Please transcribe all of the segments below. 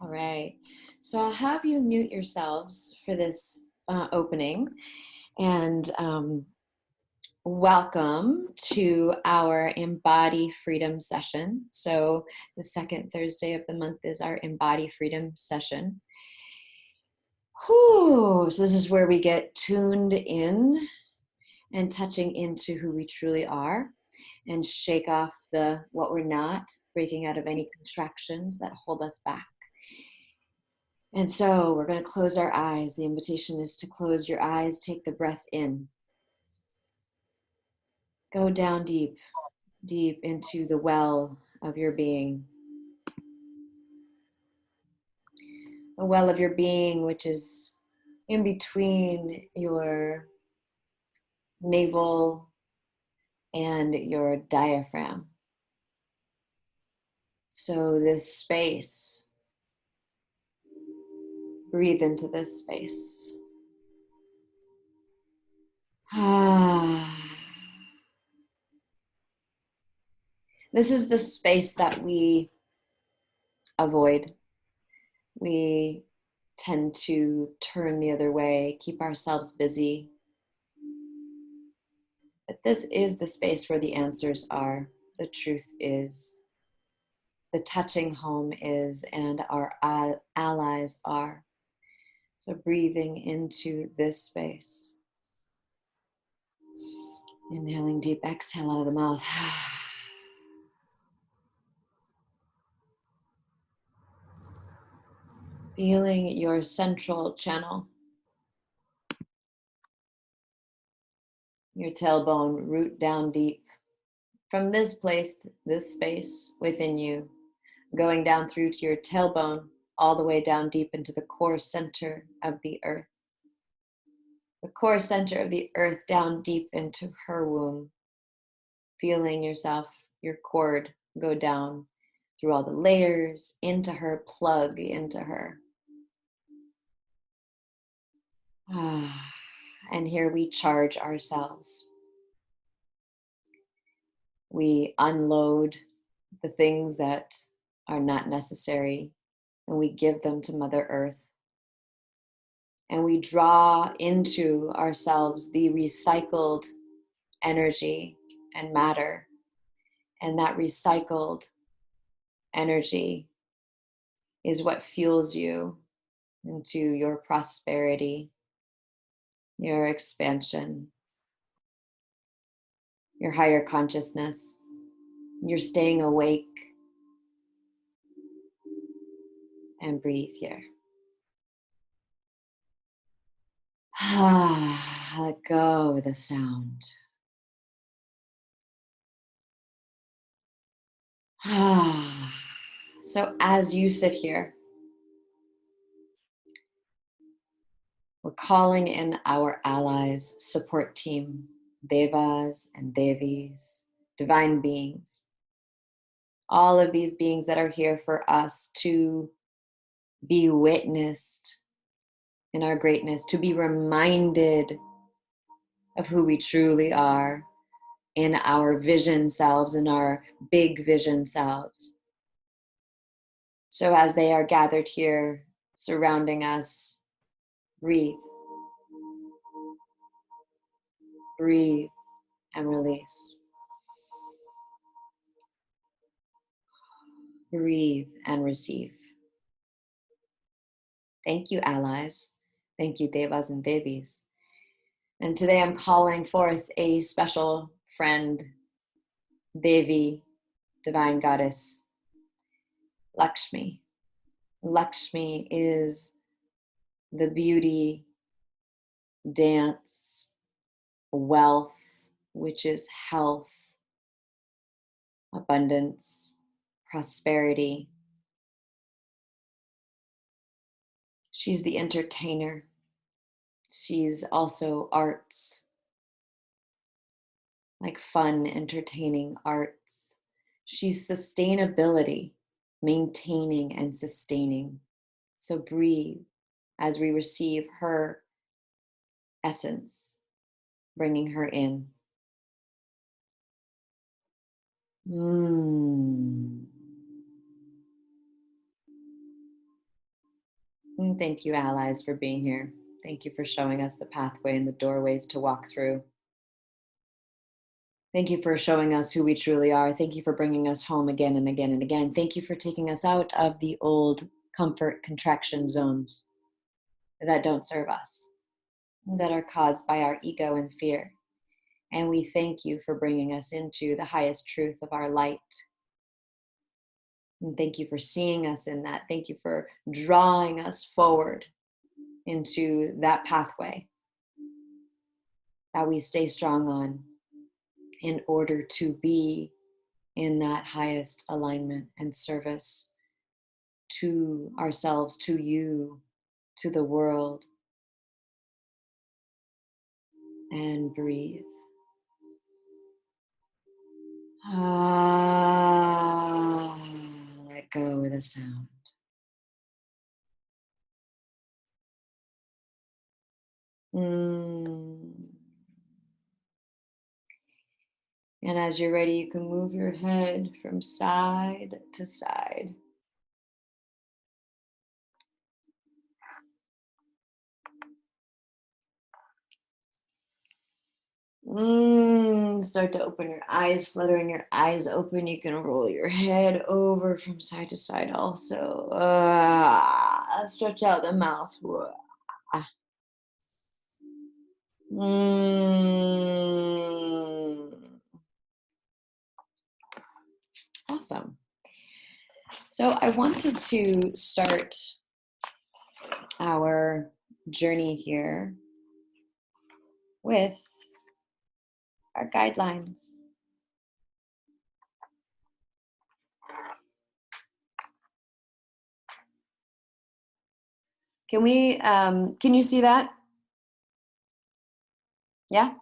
right. So I'll have you mute yourselves for this opening. And welcome to our Embody Freedom session. So the second Thursday of the month is our Embody Freedom session. Whew. So this is where we get tuned in and touching into who we truly are and shake off the what we're not, breaking out of any contractions that hold us back. And so we're going to close our eyes. The invitation is to close your eyes, take the breath in. Go down deep, deep into the well of your being. A well of your being, which is in between your navel and your diaphragm. So this space, breathe into this space. This is the space that we avoid. We tend to turn the other way, keep ourselves busy. But this is the space where the answers are, the truth is, the touching home is, and our allies are. So breathing into this space. Inhaling deep, exhale out of the mouth. Feeling your central channel. Your tailbone, root down deep. From this place, this space within you, going down through to your tailbone, all the way down deep into the core center of the earth. The core center of the earth down deep into her womb. Feeling yourself, your cord, go down through all the layers, into her, plug into her. And here we charge ourselves. We unload the things that are not necessary, and we give them to Mother Earth. And we draw into ourselves the recycled energy and matter. And that recycled energy is what fuels you into your prosperity, your expansion, your higher consciousness. You're staying awake. And breathe here. Let go of the sound. So as you sit here, we're calling in our allies, support team, devas and devis, divine beings. All of these beings that are here for us to be witnessed in our greatness, to be reminded of who we truly are in our vision selves, in our big vision selves. So as they are gathered here, surrounding us, breathe. Breathe and release. Breathe and receive. Thank you, allies. Thank you, devas and devis. And today I'm calling forth a special friend, Devi, divine goddess, Lakshmi. Lakshmi is the beauty, dance, wealth, which is health, abundance, prosperity. She's the entertainer. She's also arts, like fun, entertaining arts. She's sustainability, maintaining and sustaining. So breathe as we receive her essence, bringing her in. thank you, allies, for being here. Thank you for showing us the pathway and the doorways to walk through. Thank you for showing us who we truly are. Thank you for bringing us home again and again and again. Thank you for taking us out of the old comfort contraction zones that don't serve us, that are caused by our ego and fear. And we thank you for bringing us into the highest truth of our light. And thank you for seeing us in that. Thank you for drawing us forward into that pathway that we stay strong on in order to be in that highest alignment and service to ourselves, to you, to the world. And breathe. Let go of the sound. And as you're ready, you can move your head from side to side. Start to open your eyes, fluttering your eyes open. You can roll your head over from side to side also. Stretch out the mouth. Awesome. So I wanted to start our journey here with our guidelines. Can you see that? Yeah?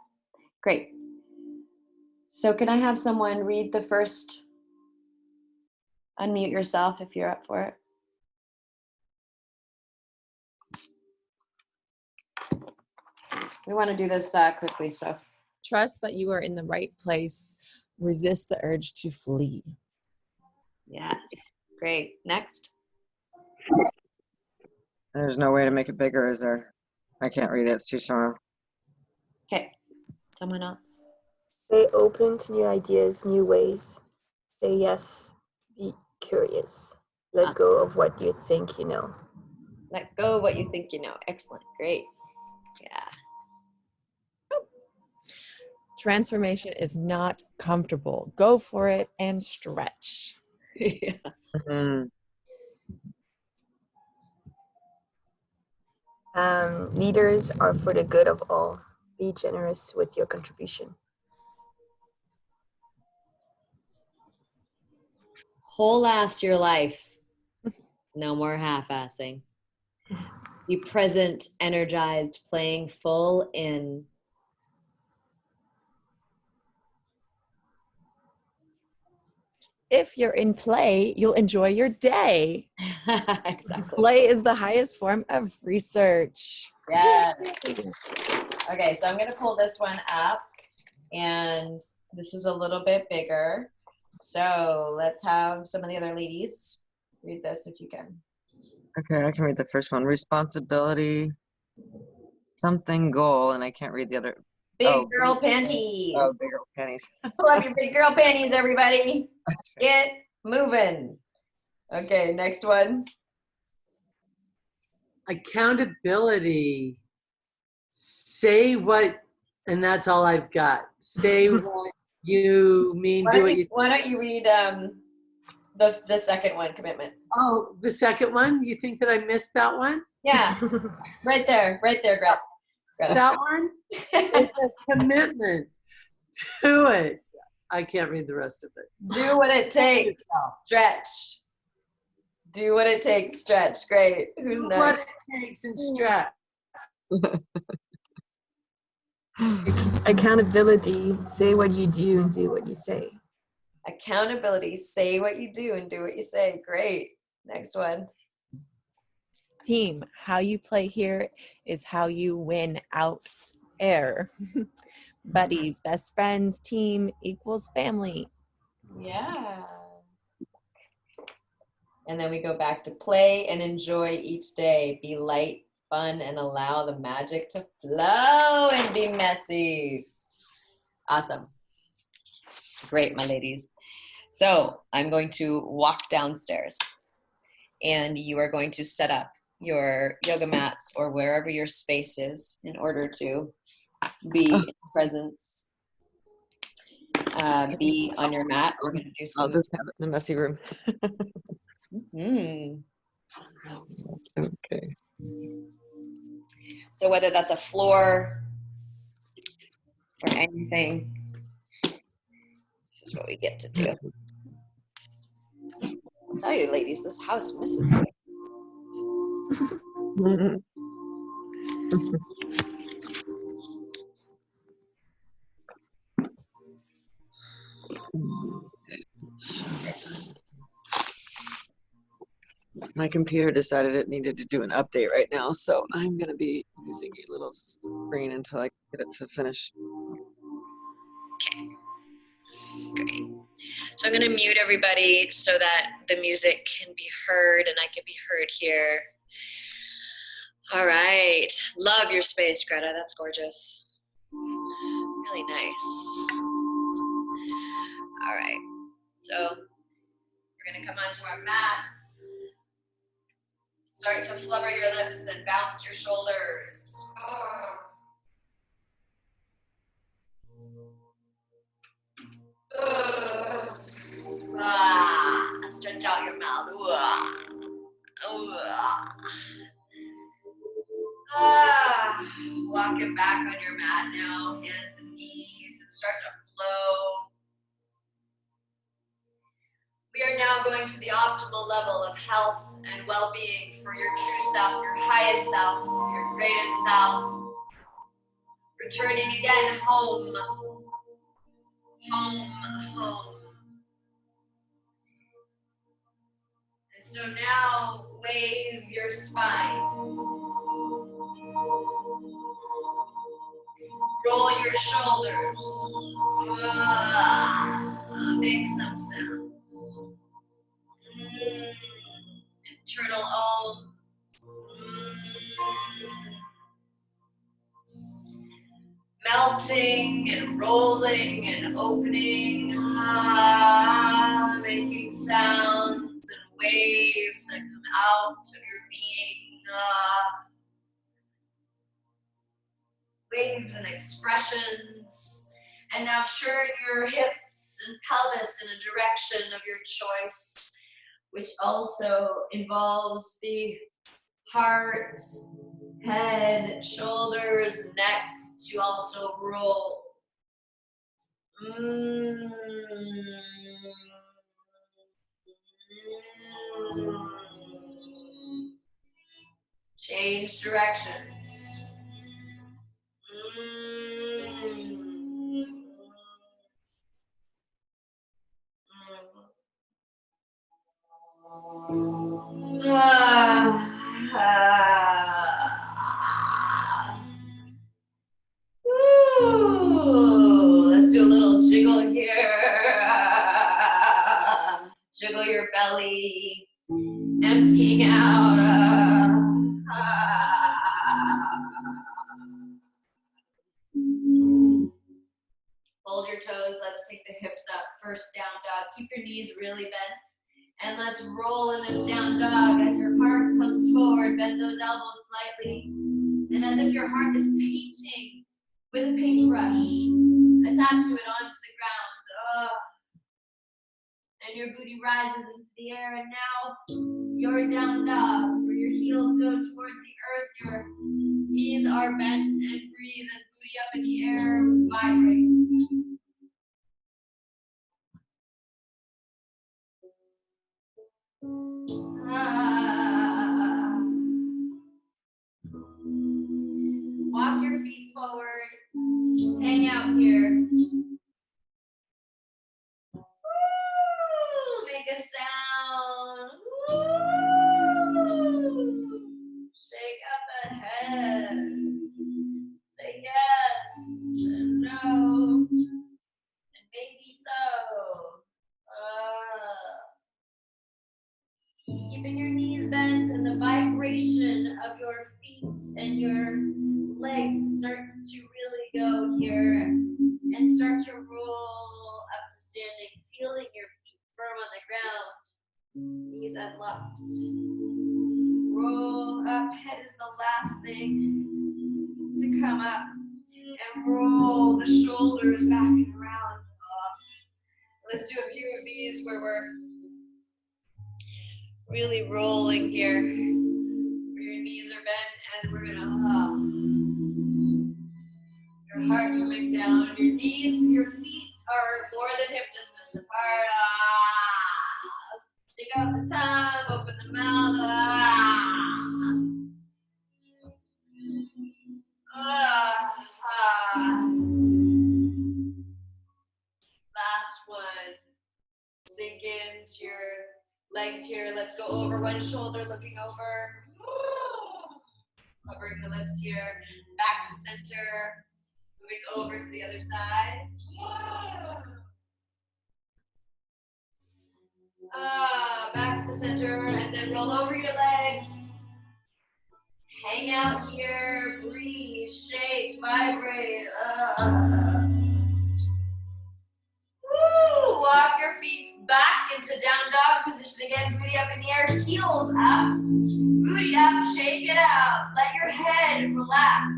Great. So can I have someone read the first? Unmute yourself if you're up for it. We want to do this quickly, so. Trust that you are in the right place. Resist the urge to flee. Yes. Great. Next. There's no way to make it bigger, is there? I can't read it. It's too small. Okay. Someone else. Stay open to new ideas, new ways. Say yes. Be curious. Let go of what you think you know. Let go of what you think you know. Excellent. Great. Yeah. Transformation is not comfortable. Go for it and stretch. Yeah. Leaders are for the good of all. Be generous with your contribution. Whole ass your life. No more half-assing. Be present, energized, playing full in. If you're in play, you'll enjoy your day. Exactly. Play is the highest form of research. Yeah. Okay, so I'm going to pull this one up, and this is a little bit bigger. So let's have some of the other ladies read this if you can. Okay, I can read the first one. Responsibility, something goal, and I can't read the other. Big girl panties. Oh, big girl panties. Pull up your big girl panties, everybody. Get moving. Okay, next one. Accountability. Say what, and that's all I've got. Say what you mean. Why don't you read the second one, commitment. Oh, the second one? You think that I missed that one? Yeah, right there, Greta. That one? It's a commitment to it. I can't read the rest of it. Do what it takes. Stretch. Do what it takes. Stretch. Great. Who's Do next? what it takes and stretch. Accountability. Say what you do and do what you say. Accountability. Say what you do and do what you say. Great. Next one. Team, how you play here is how you win out air. Buddies, best friends, team equals family. Yeah. And then we go back to play and enjoy each day. Be light, fun, and allow the magic to flow and be messy. Awesome. Great, my ladies. So I'm going to walk downstairs and you are going to set up your yoga mats or wherever your space is in order to be in presence. Be on your mat. We're going to do some. I'll just have it in the messy room. That's okay. So whether that's a floor or anything, this is what we get to do. I'll tell you, ladies, this house misses you. My computer decided it needed to do an update right now, so I'm going to be using a little screen until I get it to finish. Okay, great. So I'm going to mute everybody so that the music can be heard and I can be heard here. All right. Love your space, Greta. That's gorgeous. Really nice. All right. So we're going to come onto our mats. Start to flubber your lips and bounce your shoulders. Stretch out your mouth. Walk it back on your mat now, hands and knees, and start to flow. We are now going to the optimal level of health and well-being for your true self, your highest self, your greatest self. Returning again home, home, home. And so now wave your spine. Roll your shoulders. Make some sounds. Internal Om. Melting and rolling and opening, making sounds and waves that come out of your being, waves and expressions. And now turn your hips and pelvis in a direction of your choice, which also involves the heart, head, shoulders, neck to also roll. Change direction. Let's do a little jiggle here. Jiggle your belly, emptying out. Hold your toes. Let's take the hips up. First down dog. Keep your knees really bent. And let's roll in this down dog as your heart comes forward. Bend those elbows slightly. And as if your heart is painting with a paintbrush attached to it onto the ground. And your booty rises into the air. And now your down dog, where your heels go towards the earth. Your knees are bent and breathe and booty up in the air, vibrate. Walk your feet forward, hang out here. Woo! Make a sound. Woo! Shake up ahead. Say yes and no and maybe so. Keeping your knees bent and the vibration of your feet and your legs starts to really go here and start to roll up to standing, feeling your feet firm on the ground, knees unlocked. Roll up, head is the last thing to come up, and roll the shoulders back and around. Let's do a few of these where we're really rolling here, where your knees are bent, and we're gonna, your heart coming down, your knees, your feet are more than hip distance apart. Stick out the tongue, open the mouth. Last one. Sink into your legs here. Let's go over one shoulder, looking over. Covering the lips here. Back to center. Moving over to the other side. Back to the center, and then roll over your legs. Hang out here, breathe, shake, vibrate. Walk your feet back into down dog position again. Booty up in the air, heels up. Booty up, shake it out. Let your head relax.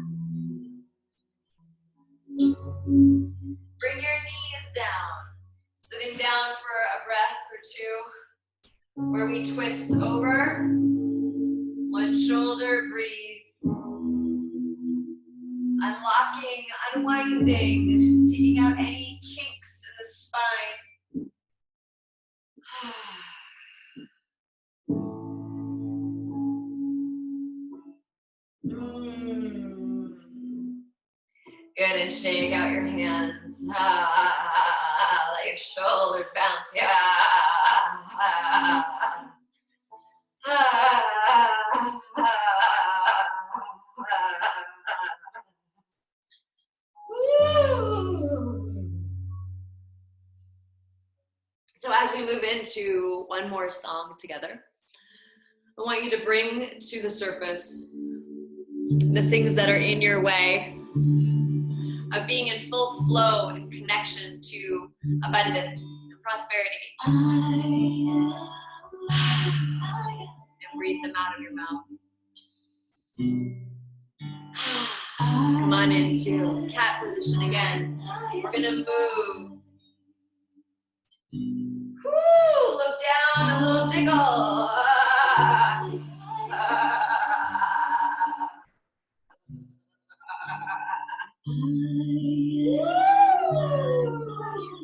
Bring your knees down. Sitting down for a breath or two, where we twist over. One shoulder, breathe. Unlocking, unwinding, taking out any kinks in the spine. Good, and shake out your hands. Let your shoulders bounce. So as we move into one more song together, I want you to bring to the surface the things that are in your way of being in full flow and connection to abundance and prosperity. And breathe them out of your mouth. Come on into cat position again. We're gonna move. Woo, look down, a little jiggle.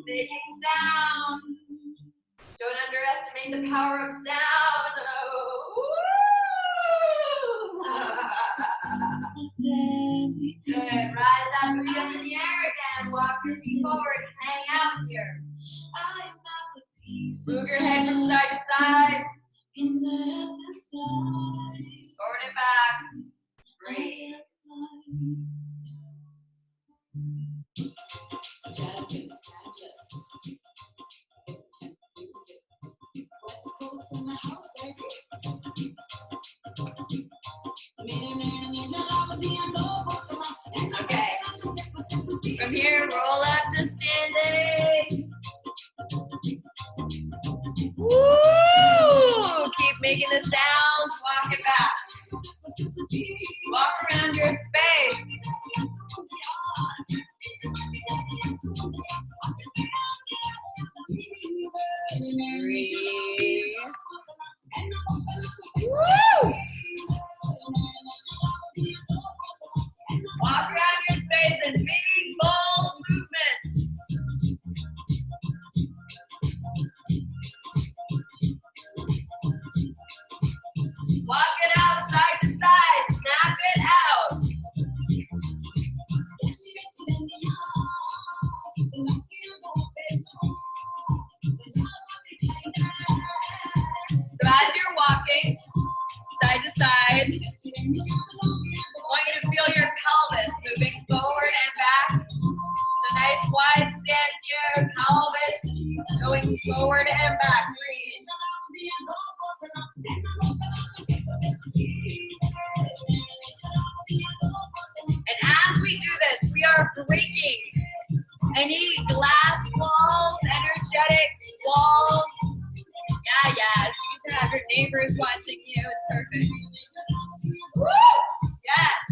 Making sounds. Don't underestimate the power of sound. Good. Rise up, booty up in the air again. Walk your feet forward. Hang out here. Move your head from side to side. Forward and back. Breathe. Okay. From here, roll up to standing. Woo! Keep making the sounds. Walk it back. Walk around your space. Breathe. Woo! Walk around your space in big, bold movements. Walk it out side to side. Snap it out. So as you're walking side to side, I want you to feel your pelvis moving forward and back. So nice wide stance here, pelvis going forward and back. Breathe. start breaking any glass walls, energetic walls. Yeah, yes. You get to have your neighbors watching you. It's perfect. Woo! Yes.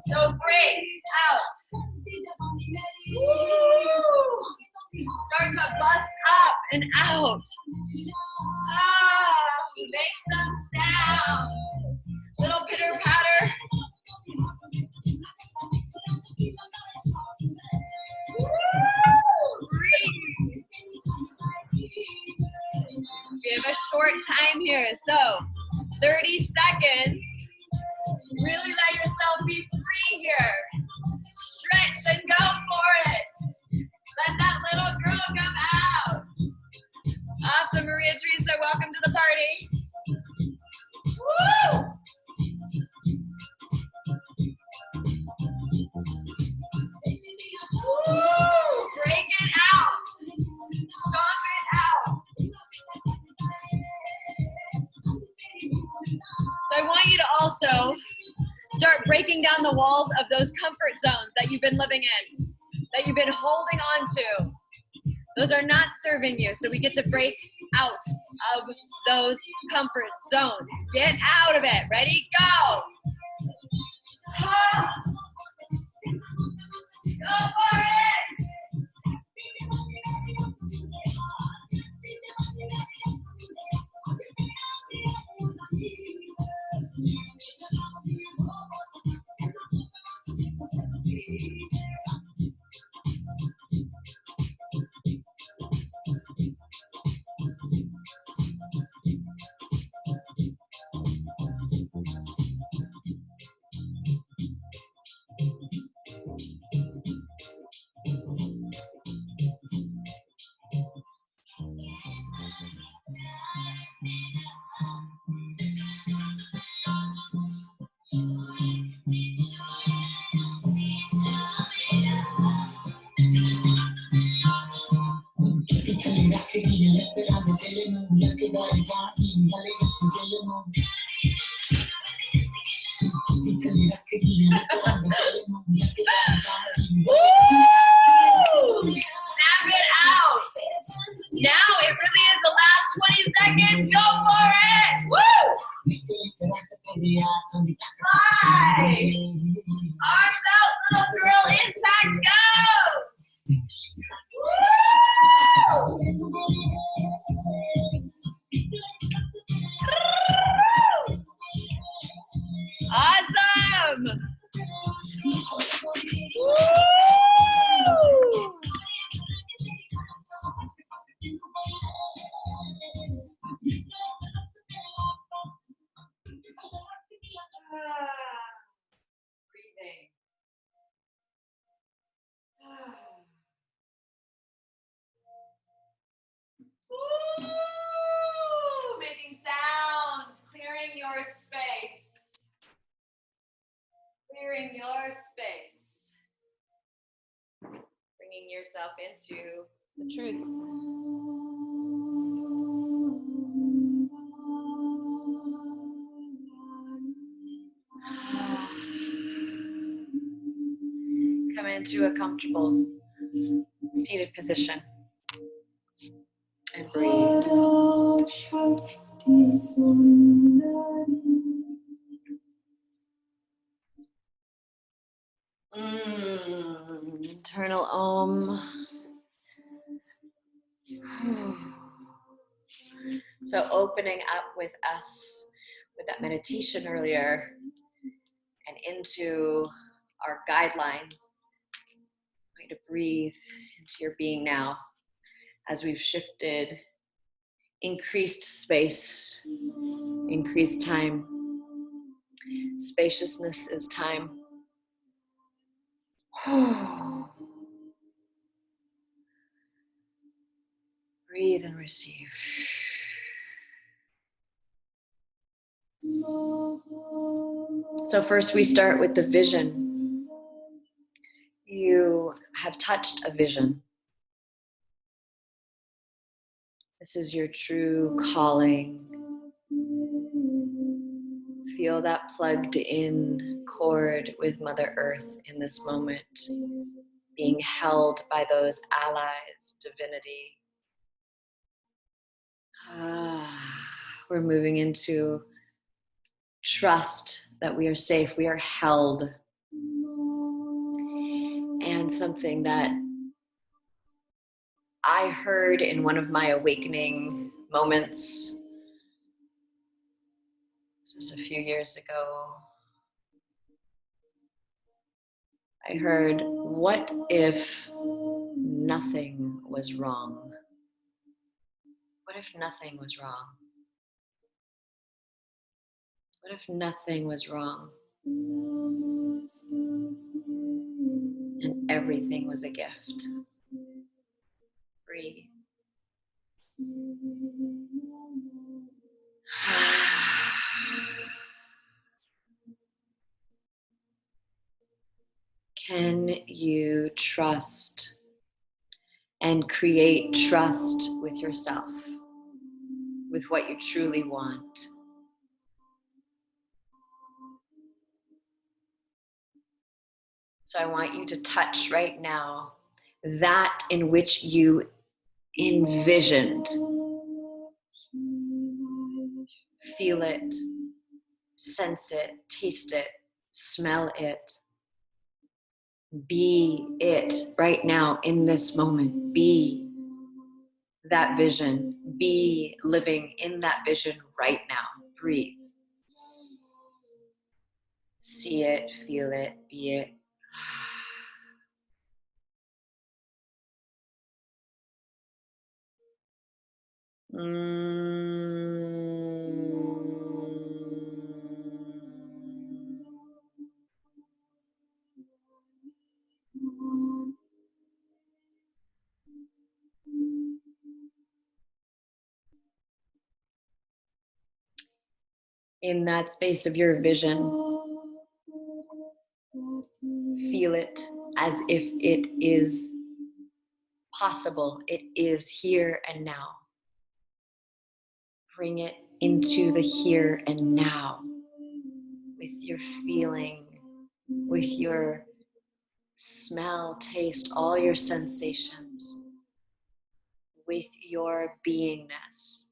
So break out. Woo! Start to bust up and out. Ah, make some sound. Little pitter patter. Woo! Breathe. We have a short time here, so 30 seconds. Really let yourself be free here. Stretch and go for it. Let that little girl come out. Awesome, Maria Teresa, welcome to the party. Woo! Woo! Break it out. Stomp it out. So I want you to also start breaking down the walls of those comfort zones that you've been living in, that you've been holding on to. Those are not serving you, so we get to break out of those comfort zones. Get out of it. Ready? Go. Ha. Go for it. Snap it out. Now it really is the last 20 seconds. Go for it. Woo! 5. Arms out, little girl. Intact. Go. Awesome. Woo! Breathing. Woo! Making sounds, clearing your space. Clearing your space. Bringing yourself into the truth. Come into a comfortable seated position and breathe. Internal Om. So opening up with us with that meditation earlier and into our guidelines. Going to breathe into your being now as we've shifted, increased space, increased time. Spaciousness is time. Breathe and receive. So first we start with the vision. You have touched a vision. This is your true calling. Feel that plugged in cord with Mother Earth in this moment, being held by those allies, divinity. We're moving into trust that we are safe, we are held. And something that I heard in one of my awakening moments, this was a few years ago, I heard, what if nothing was wrong? What if nothing was wrong? What if nothing was wrong? And everything was a gift. Breathe. Can you trust and create trust with yourself, with what you truly want? So I want you to touch right now that in which you envisioned. Feel it, sense it, taste it, smell it. Be it right now in this moment. Be that vision. Be living in that vision right now. Breathe. See it, feel it, be it. In that space of your vision, feel it as if it is possible. It is here and now. Bring it into the here and now with your feeling, with your smell, taste, all your sensations, with your beingness.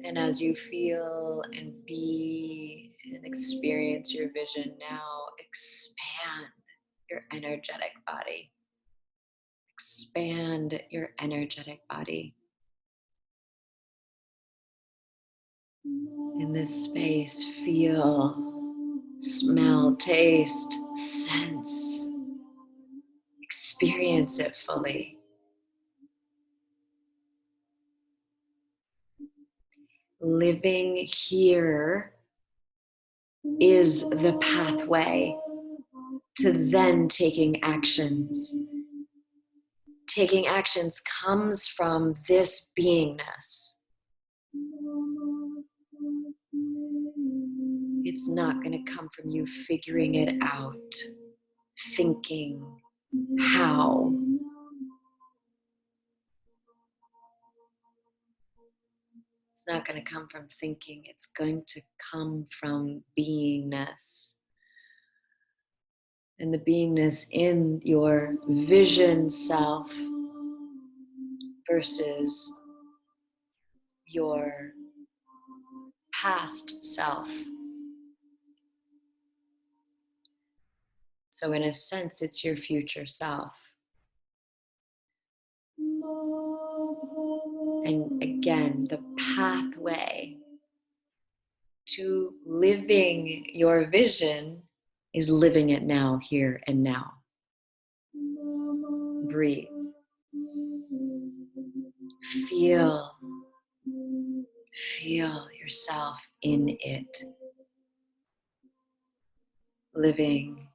And as you feel and be and experience your vision now, expand your energetic body. Expand your energetic body. In this space, feel, smell, taste, sense, experience it fully. Living here is the pathway to then taking actions. Taking actions comes from this beingness. It's not going to come from you figuring it out, thinking how. It's not going to come from thinking. It's going to come from beingness. And the beingness in your vision self versus your past self. So in a sense, it's your future self. And again, the pathway to living your vision is living it now, here and now. Breathe. Feel yourself in it. Living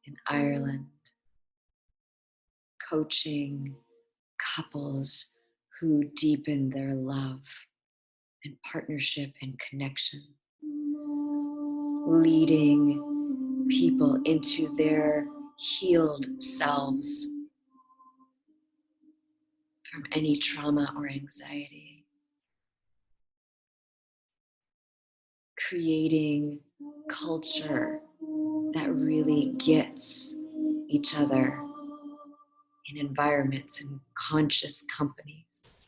in Ireland, coaching couples who deepen their love and partnership and connection. Leading people into their healed selves from any trauma or anxiety. Creating culture that really gets each other in environments and conscious companies.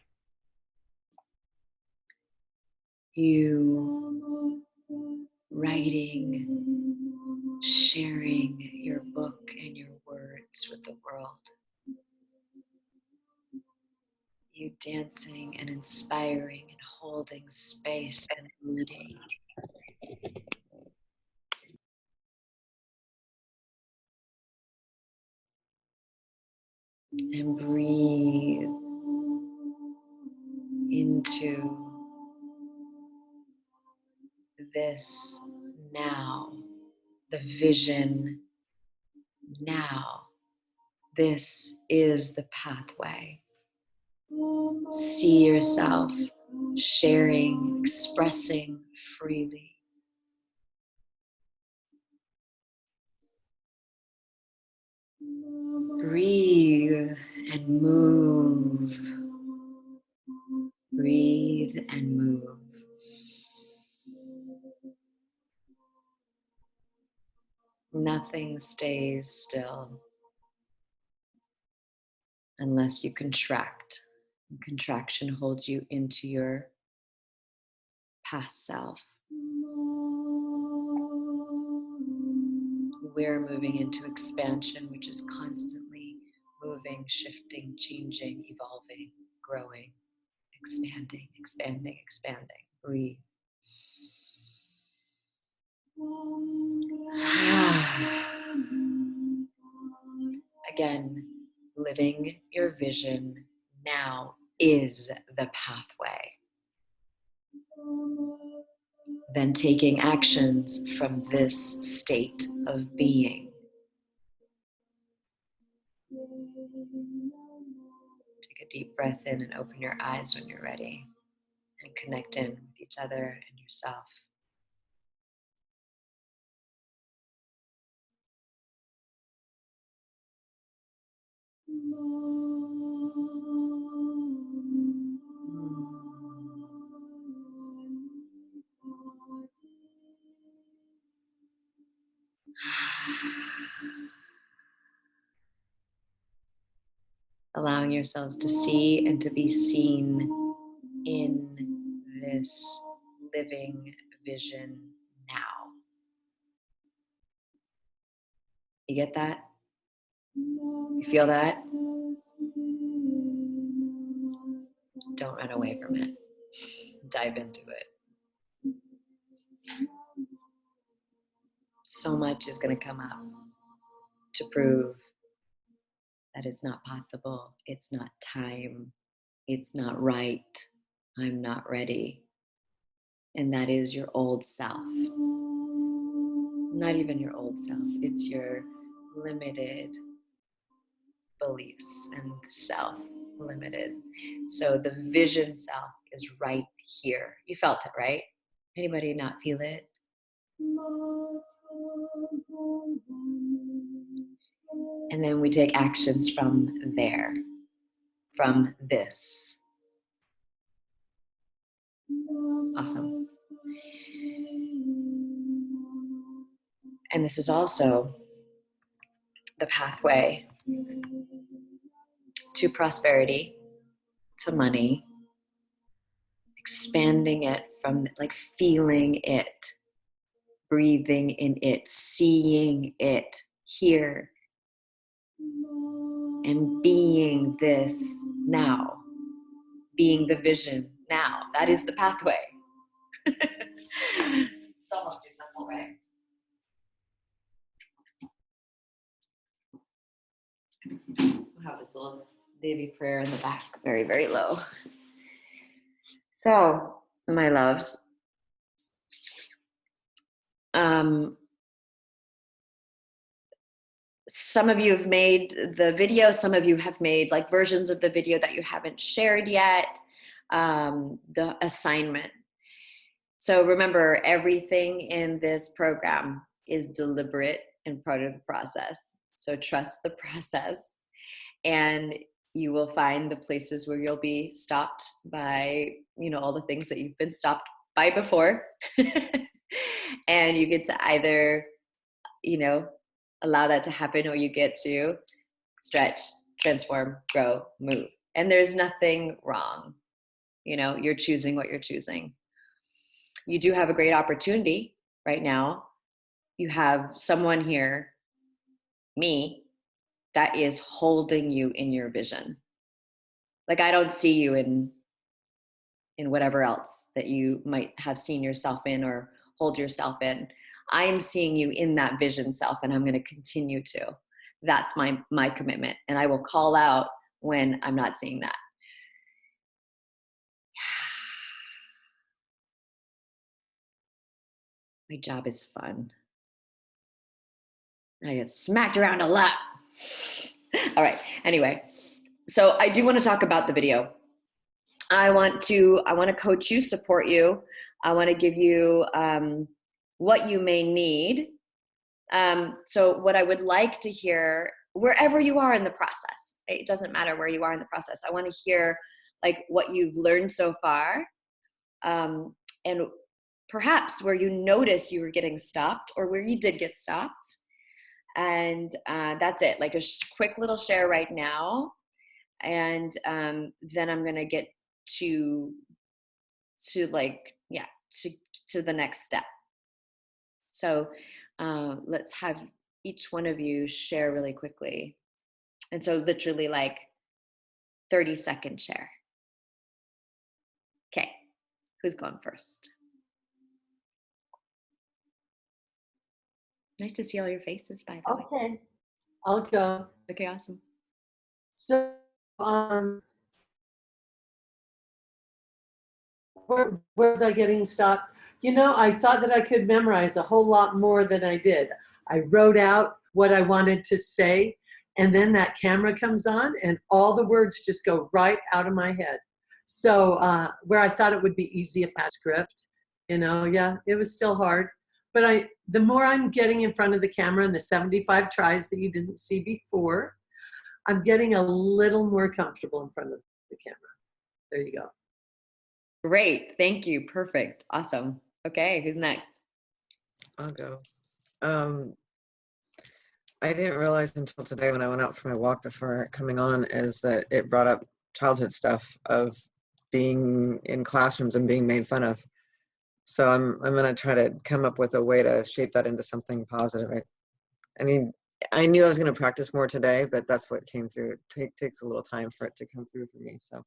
You writing, sharing your book and your words with the world. You dancing and inspiring and holding space and leading. And breathe into this now, the vision now. This is the pathway. See yourself sharing, expressing freely. Breathe and move. Breathe and move. Nothing stays still unless you contract. And contraction holds you into your past self. We're moving into expansion, which is constantly moving, shifting, changing, evolving, growing, expanding, expanding, expanding. Breathe. Again, living your vision now is the pathway. Then taking actions from this state of being. Take a deep breath in and open your eyes when you're ready. And connect in with each other and yourself. Allowing yourselves to see and to be seen in this living vision now. You get that? You feel that? Don't run away from it. Dive into it. So much is going to come up to prove that it's not possible, it's not time, it's not right, I'm not ready. And that is your old self. Not even your old self, it's your limited beliefs and self-limited. So the vision self is right here. You felt it, right? Anybody not feel it? And then we take actions from there, from this. Awesome. And this is also the pathway to prosperity, to money, expanding it from like feeling it, breathing in it, seeing it here, and being this now, being the vision now. That is the pathway. It's almost too simple, right? have this little Devi prayer in the back, very, very low. So, my loves, some of you have made the video, some of you have made like versions of the video that you haven't shared yet, the assignment. So remember, everything in this program is deliberate and part of the process. So trust the process, and you will find the places where you'll be stopped by, you know, all the things that you've been stopped by before. And you get to either, you know, allow that to happen, or you get to stretch, transform, grow, move. And there's nothing wrong. You know, you're choosing what you're choosing. You do have a great opportunity right now. You have someone here, me, that is holding you in your vision. Like, I don't see you in whatever else that you might have seen yourself in or hold yourself in. I am seeing you in that vision self, and I'm going to continue to. That's my commitment. And I will call out when I'm not seeing that. My job is fun. I get smacked around a lot. All right. Anyway, so I do want to talk about the video. I want to coach you, support you. I want to give you what you may need. So what I would like to hear, wherever you are in the process, it doesn't matter where you are in the process. I want to hear like what you've learned so far, and perhaps where you notice you were getting stopped or where you did get stopped. And that's it, like a quick little share right now. And then I'm going to get to like, yeah, to the next step. So let's have each one of you share really quickly. And so literally like 30-second share. Okay, who's going first? Nice to see all your faces, by the way. Okay, I'll go. Okay, awesome. So, where was I getting stopped? You know, I thought that I could memorize a whole lot more than I did. I wrote out what I wanted to say, and then that camera comes on, and all the words just go right out of my head. So, where I thought it would be easy if I had a script, you know, yeah, it was still hard. But the more I'm getting in front of the camera and the 75 tries that you didn't see before, I'm getting a little more comfortable in front of the camera. There you go. Great, thank you, perfect, awesome. Okay, who's next? I'll go. I didn't realize until today when I went out for my walk before coming on is that it brought up childhood stuff of being in classrooms and being made fun of. So I'm gonna try to come up with a way to shape that into something positive. I mean, I knew I was gonna practice more today, but that's what came through. It takes a little time for it to come through for me. So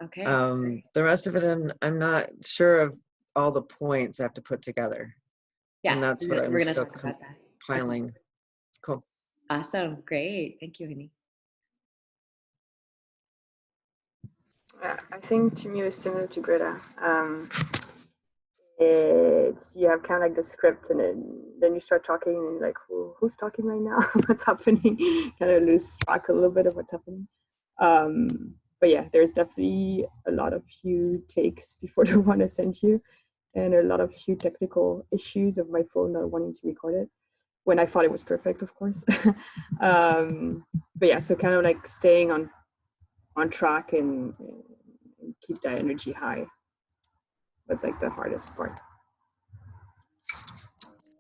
Okay. the rest of it, I'm not sure of all the points I have to put together. Yeah, And that's what I'm still talk about that. compiling. Cool. Awesome, great, thank you, honey. I think to me it was similar to Greta. It's you have kind of like the script, and then you start talking, and you're like, who's talking right now? What's happening? Kind of lose track a little bit of what's happening. But yeah, there's definitely a lot of few takes before the one I sent you, and a lot of few technical issues of my phone not wanting to record it when I thought it was perfect, of course. But yeah, so kind of like staying on track and keep that energy high was like the hardest part.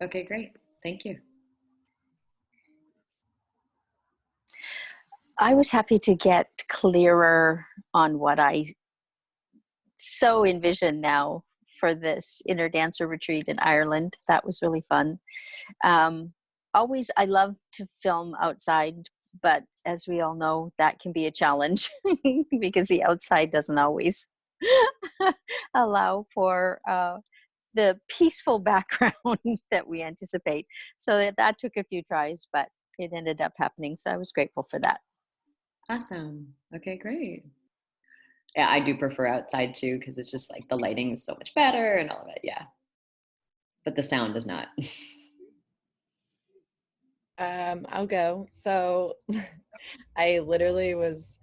Okay, great, thank you. I was happy to get clearer on what I so envision now for this inner dancer retreat in Ireland. That was really fun. Always, I love to film outside, but as we all know, that can be a challenge because the outside doesn't always allow for the peaceful background that we anticipate. So that took a few tries, but it ended up happening. So I was grateful for that. Awesome. Okay, great. Yeah, I do prefer outside too, because it's just like the lighting is so much better and all of it. Yeah. But the sound is not. I'll go. So I literally was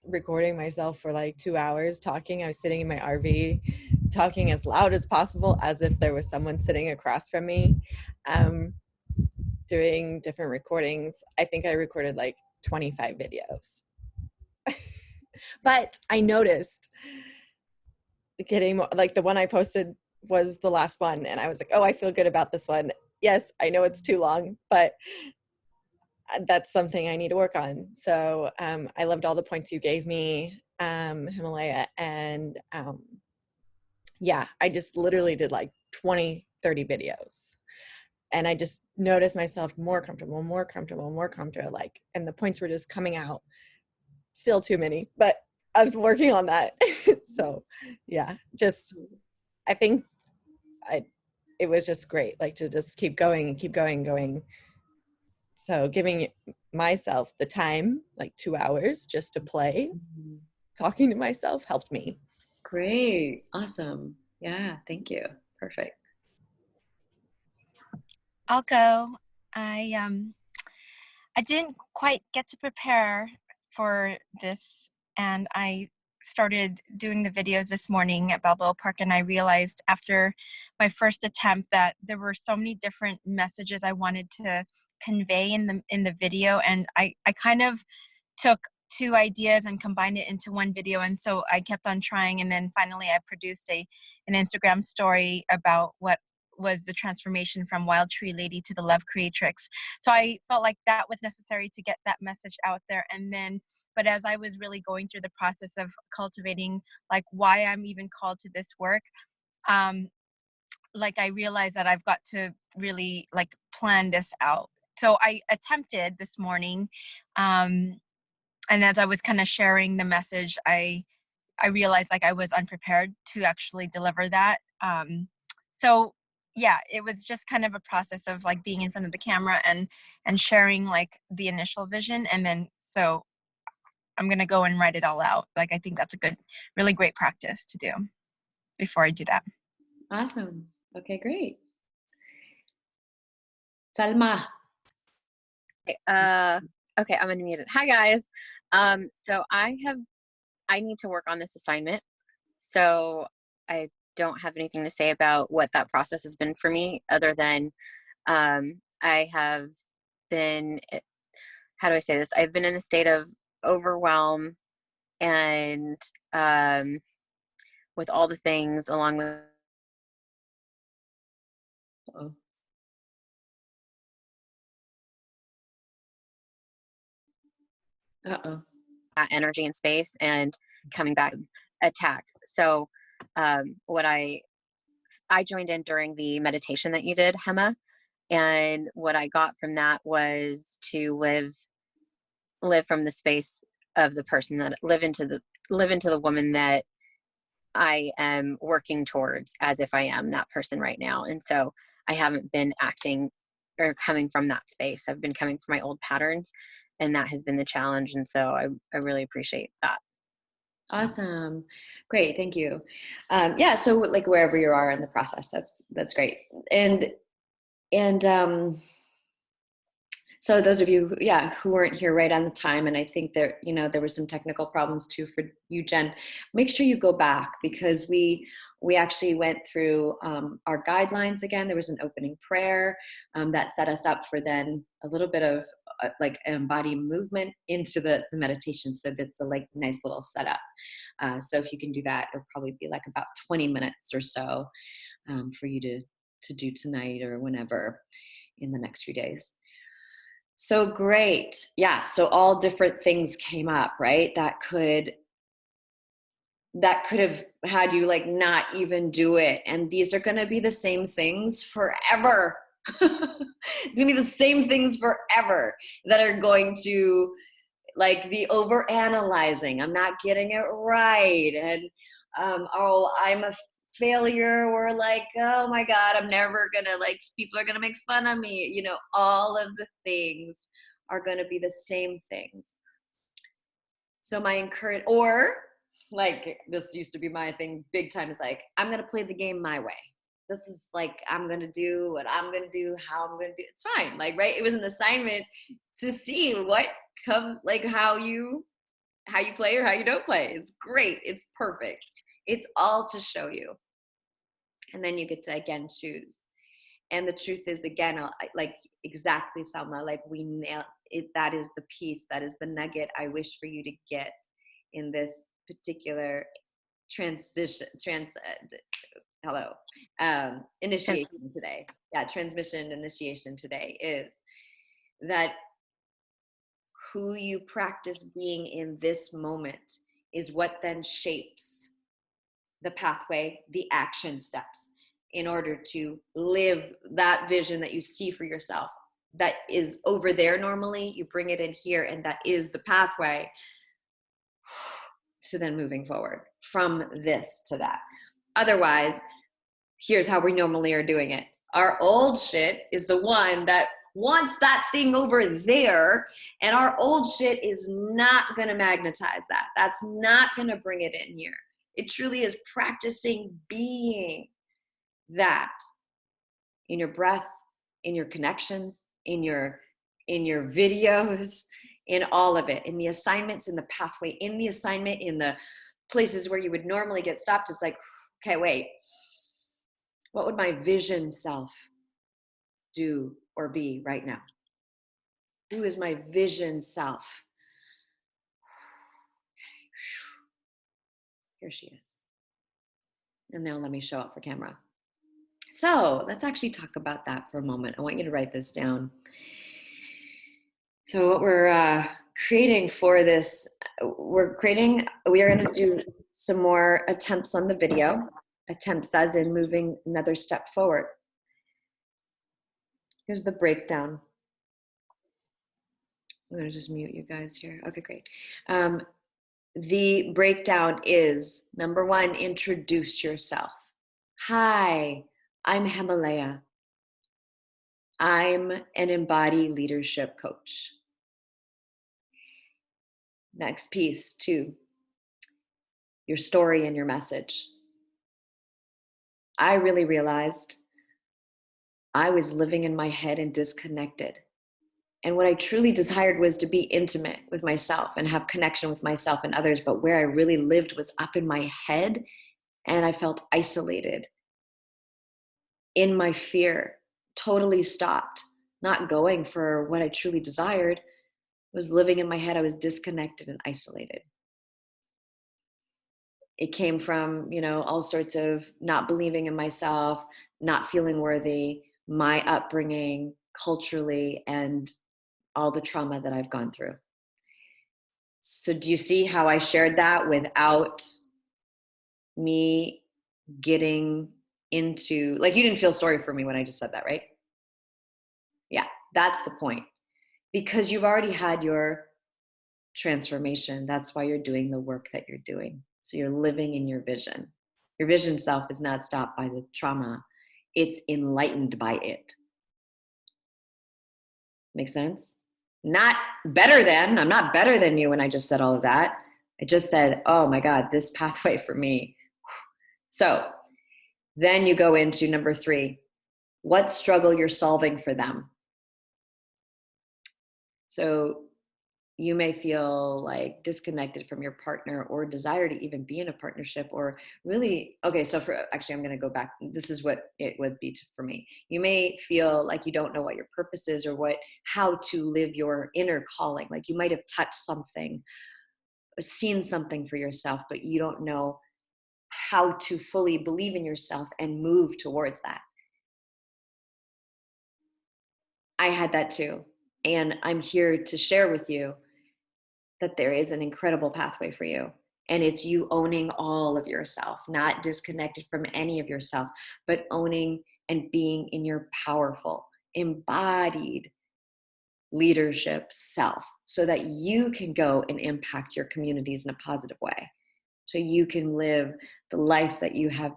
recording myself for like 2 hours talking. I was sitting in my RV talking as loud as possible as if there was someone sitting across from me, doing different recordings. I think I recorded like 25 videos. But I noticed getting more, like the one I posted was the last one, and I was like, oh, I feel good about this one. Yes, I know it's too long, but that's something I need to work on. So I loved all the points you gave me, Himalaya. And yeah, I just literally did like 20, 30 videos. And I just noticed myself more comfortable, like, and the points were just coming out. Still too many, but I was working on that. So yeah, just, I think it was just great, like to just keep going and keep going. So giving myself the time, like 2 hours just to play, talking to myself helped me. Great. Awesome. Yeah, thank you. Perfect. I'll go. I didn't quite get to prepare for this, and I started doing the videos this morning at Balboa Park, and I realized after my first attempt that there were so many different messages I wanted to convey in the video, and I kind of took two ideas and combined it into one video, and so I kept on trying, and then finally I produced an Instagram story about what was the transformation from Wild Tree Lady to the Love Creatrix. So I felt like that was necessary to get that message out there. And then, but as I was really going through the process of cultivating like why I'm even called to this work, like I realized that I've got to really like plan this out. So I attempted this morning, and as I was kind of sharing the message, I realized like I was unprepared to actually deliver that. So yeah, it was just kind of a process of like being in front of the camera and sharing like the initial vision. And then, so I'm going to go and write it all out. Like, I think that's a really great practice to do before I do that. Awesome. Okay, great. Salma. Okay, I'm unmuted. Hi guys. So I need to work on this assignment. So I don't have anything to say about what that process has been for me other than I have been, how do I say this? I've been in a state of overwhelm and with all the things along with Uh-oh. Uh-oh. that energy and space and coming back attack. So what I joined in during the meditation that you did, Hema, and what I got from that was to live from the space of the person that live into the woman that I am working towards as if I am that person right now. And so I haven't been acting or coming from that space. I've been coming from my old patterns, and that has been the challenge. And so I really appreciate that. Awesome. Great. Thank you. Yeah. So like wherever you are in the process, that's great. And so those of you, who weren't here right on the time, and I think there were some technical problems too for you, Jen, make sure you go back because we actually went through our guidelines again. There was an opening prayer that set us up for then a little bit of like embody movement into the meditation. So that's a like nice little setup. So if you can do that, it'll probably be like about 20 minutes or so for you to do tonight or whenever in the next few days. So great. Yeah. So all different things came up, right? That could have had you like not even do it. And these are going to be the same things forever. It's going to be the same things forever that are going to like the over analyzing. I'm not getting it right. And, I'm a failure or like, oh my God, I'm never gonna, like, people are gonna make fun of me. You know, all of the things are gonna be the same things. So my encourage, or like, this used to be my thing big time, is like, I'm gonna play the game my way. This is like, I'm gonna do what I'm gonna do, how I'm gonna do it. It's fine. Like, right, it was an assignment to see what come, like how you play or how you don't play. It's great, it's perfect, it's all to show you. And then you get to again choose. And the truth is, again, like exactly, Selma, like we nail it. That is the piece, that is the nugget I wish for you to get in this particular initiation today. Yeah, transmission initiation today is that who you practice being in this moment is what then shapes the pathway, the action steps, in order to live that vision that you see for yourself. That is over there normally, you bring it in here, and that is the pathway to then moving forward from this to that. Otherwise, here's how we normally are doing it. Our old shit is the one that wants that thing over there, and our old shit is not going to magnetize that. That's not going to bring it in here. It truly is practicing being that in your breath, in your connections, in your videos, in all of it, in the assignments, in the pathway, in the assignment, in the places where you would normally get stopped. It's like, okay, wait, what would my vision self do or be right now? Who is my vision self? Here she is. And now let me show up for camera. So let's actually talk about that for a moment. I want you to write this down. So what we're creating for this, we are going to do some more attempts on the video. Attempts as in moving another step forward. Here's the breakdown. I'm going to just mute you guys here. Okay, great. The breakdown is, number one, introduce yourself. Hi, I'm Hemalayaa. I'm an Embody leadership coach. Next piece, two, your story and your message. I really realized I was living in my head and disconnected. And what I truly desired was to be intimate with myself and have connection with myself and others. But where I really lived was up in my head, and I felt isolated in my fear, totally stopped, not going for what I truly desired. I was living in my head. I was disconnected and isolated. It came from, all sorts of not believing in myself, not feeling worthy, my upbringing culturally, and all the trauma that I've gone through. So do you see how I shared that without me getting into, like, you didn't feel sorry for me when I just said that, right? Yeah, that's the point. Because you've already had your transformation. That's why you're doing the work that you're doing. So you're living in your vision. Your vision self is not stopped by the trauma. It's enlightened by it. Make sense? Not better than, I'm not better than you when I just said all of that. I just said, oh my God, this pathway for me. So then you go into number three, what struggle you're solving for them. So you may feel like disconnected from your partner or desire to even be in a partnership, or really, okay, so I'm going to go back. This is what it would be for me. You may feel like you don't know what your purpose is or how to live your inner calling. Like you might have touched something, seen something for yourself, but you don't know how to fully believe in yourself and move towards that. I had that too. And I'm here to share with you that there is an incredible pathway for you. And it's you owning all of yourself, not disconnected from any of yourself, but owning and being in your powerful, embodied leadership self, so that you can go and impact your communities in a positive way. So you can live the life that you have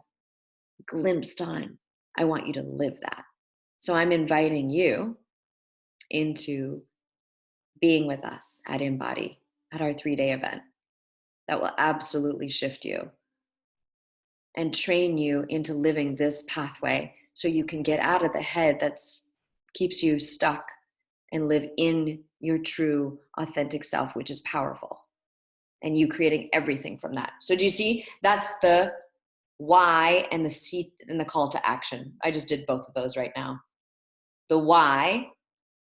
glimpsed on. I want you to live that. So I'm inviting you into being with us at Embody, at our 3-day event that will absolutely shift you and train you into living this pathway so you can get out of the head that's keeps you stuck and live in your true authentic self, which is powerful, and you creating everything from that. So do you see? That's the why and the C and the call to action. I just did both of those right now. The why,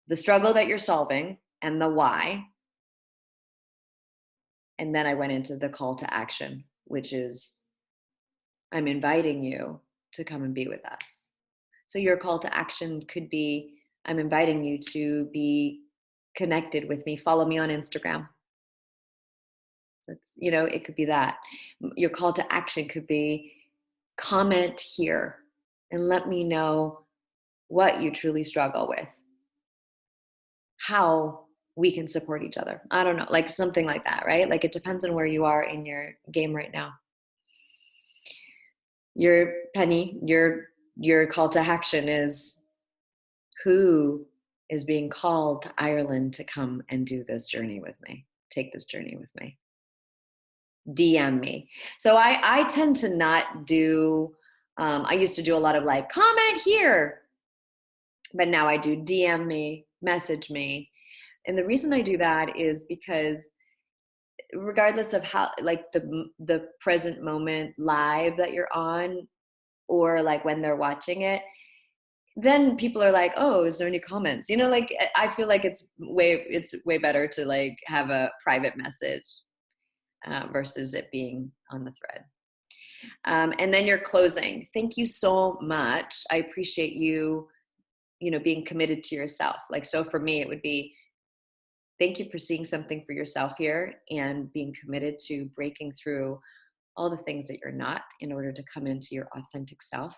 the struggle that you're solving, and the why. And then I went into the call to action, which is I'm inviting you to come and be with us. So your call to action could be, I'm inviting you to be connected with me. Follow me on Instagram. It could be that. Your call to action could be, comment here and let me know what you truly struggle with, how we can support each other. I don't know, like something like that, right? Like it depends on where you are in your game right now. Your Penny, your call to action is, who is being called to Ireland to come and do this journey with me, take this journey with me. DM me. So I tend to not do, I used to do a lot of like, comment here, but now I do DM me, message me. And the reason I do that is because regardless of how, like the present moment live that you're on, or like when they're watching it, then people are like, oh, is there any comments? Like I feel like it's way better to like have a private message versus it being on the thread. And then you're closing. Thank you so much. I appreciate you, being committed to yourself. Like, so for me, it would be, thank you for seeing something for yourself here and being committed to breaking through all the things that you're not in order to come into your authentic self.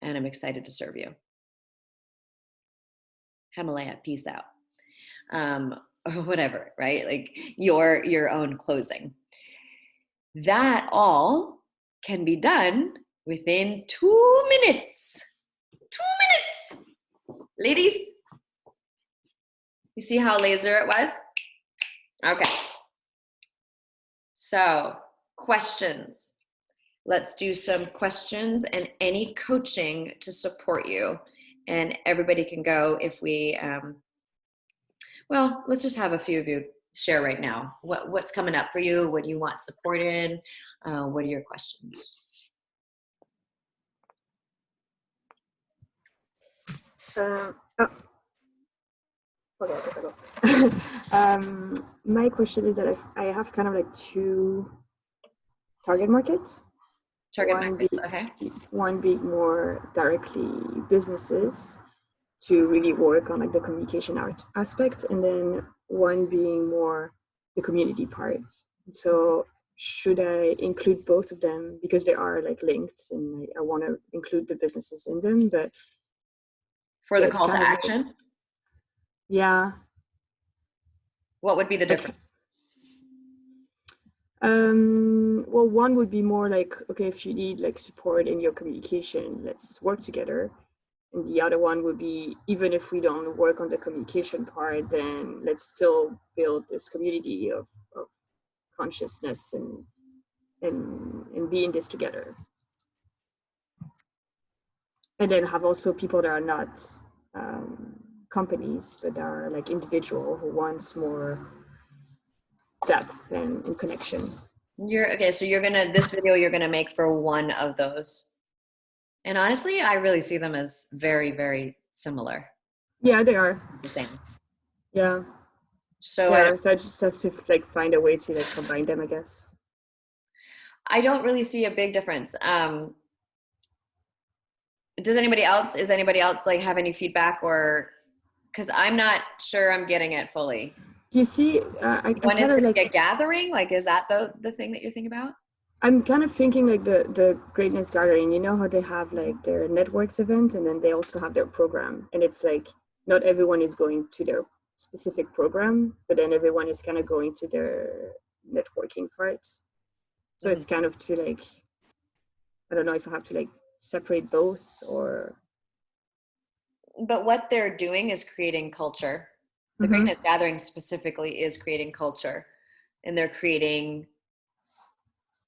And I'm excited to serve you. Hemalayaa, peace out. Or whatever, right? Like your own closing. That all can be done within 2 minutes. 2 minutes. Ladies, you see how laser it was? Okay. So, questions. Let's do some questions and any coaching to support you. And everybody can go if we, well, let's just have a few of you share right now. What's coming up for you? What do you want support in? What are your questions? My question is that I have kind of like 2 target markets. One being more directly businesses to really work on like the communication art aspect, and then one being more the community part. So should I include both of them because they are like linked, and I want to include the businesses in them, but for the call to action? Like, yeah. What would be the difference? Well, one would be more like, okay, if you need like support in your communication, let's work together. And the other one would be, even if we don't work on the communication part, then let's still build this community of consciousness and be in this together. And then have also people that are not companies, but are like individual who wants more depth and connection. So this video you're gonna make for one of those. And honestly, I really see them as very, very similar. Yeah, they are. The same. Yeah. So I just have to like find a way to like combine them, I guess. I don't really see a big difference. Is anybody else like have any feedback, or because I'm not sure I'm getting it fully? You see, I when it's like a gathering, like is that the thing that you're thinking about? I'm kind of thinking like the Greatness Gathering. You know how they have like their networks event, and then they also have their program, and it's like not everyone is going to their specific program, but then everyone is kind of going to their networking parts. So it's kind of to like I don't know if I have to like separate both or. But what they're doing is creating culture. The Greatness Gathering specifically is creating culture, and they're creating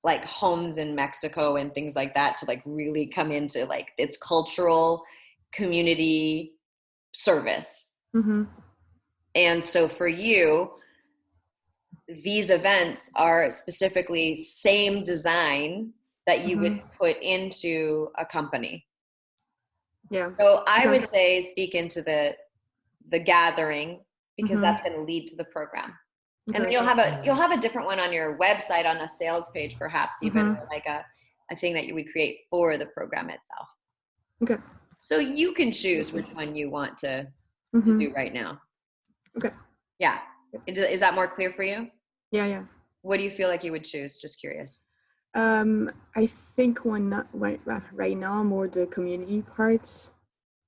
like homes in Mexico and things like that to like really come into like its cultural community service. And so for you, these events are specifically same design that you would put into a company. Yeah. So I would say speak into the gathering, because that's going to lead to the program. And then you'll have a different one on your website, on a sales page, perhaps even, or like a thing that you would create for the program itself. Okay. So you can choose which one you want to do right now. Okay. Yeah. Is that more clear for you? Yeah. What do you feel like you would choose? Just curious. I think right now more the community part,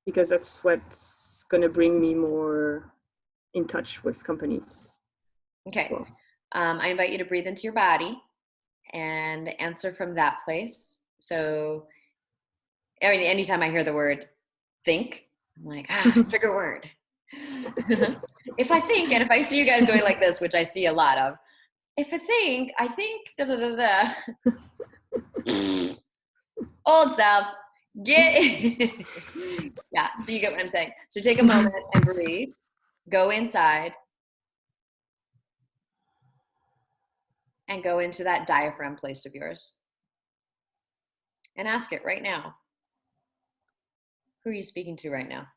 because that's what's gonna bring me more in touch with companies. Okay. Cool. I invite you to breathe into your body and answer from that place. So, I mean, anytime I hear the word think, I'm like, trigger word. If I think, and if I see you guys going like this, which I see a lot of, if I think, da da da da. Old self, get yeah, so you get what I'm saying. So take a moment and breathe. Go inside. And go into that diaphragm place of yours. And ask it right now. Who are you speaking to right now?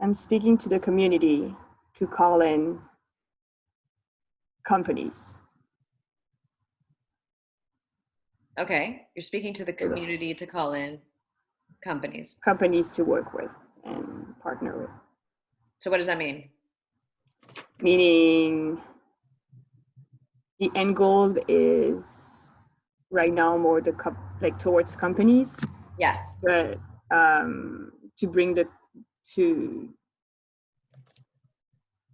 I'm speaking to the community to call in companies. Okay, you're speaking to the community to call in companies. Companies to work with and partner with. So what does that mean? Meaning the end goal is right now more towards companies. Yes. But to bring to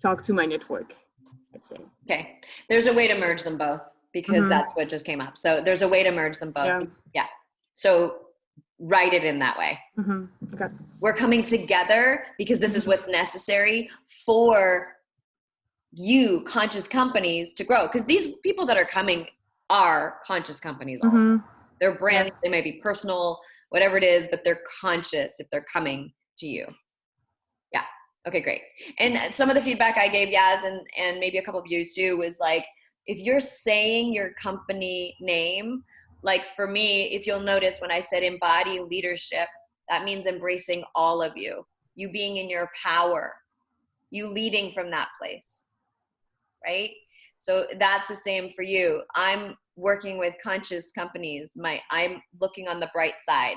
talk to my network, let's say. Okay, there's a way to merge them both, because that's what just came up. So there's a way to merge them both. Yeah. So write it in that way. Okay. We're coming together because this is what's necessary for you, conscious companies, to grow. Because these people that are coming are conscious companies. They're brands, they may be personal, whatever it is, but they're conscious if they're coming to you. Yeah. Okay, great. And some of the feedback I gave Yaz and maybe a couple of you too was like, if you're saying your company name, like for me, if you'll notice when I said embody leadership, that means embracing all of you being in your power, you leading from that place, right? So that's the same for you. I'm working with conscious companies. I'm looking on the bright side.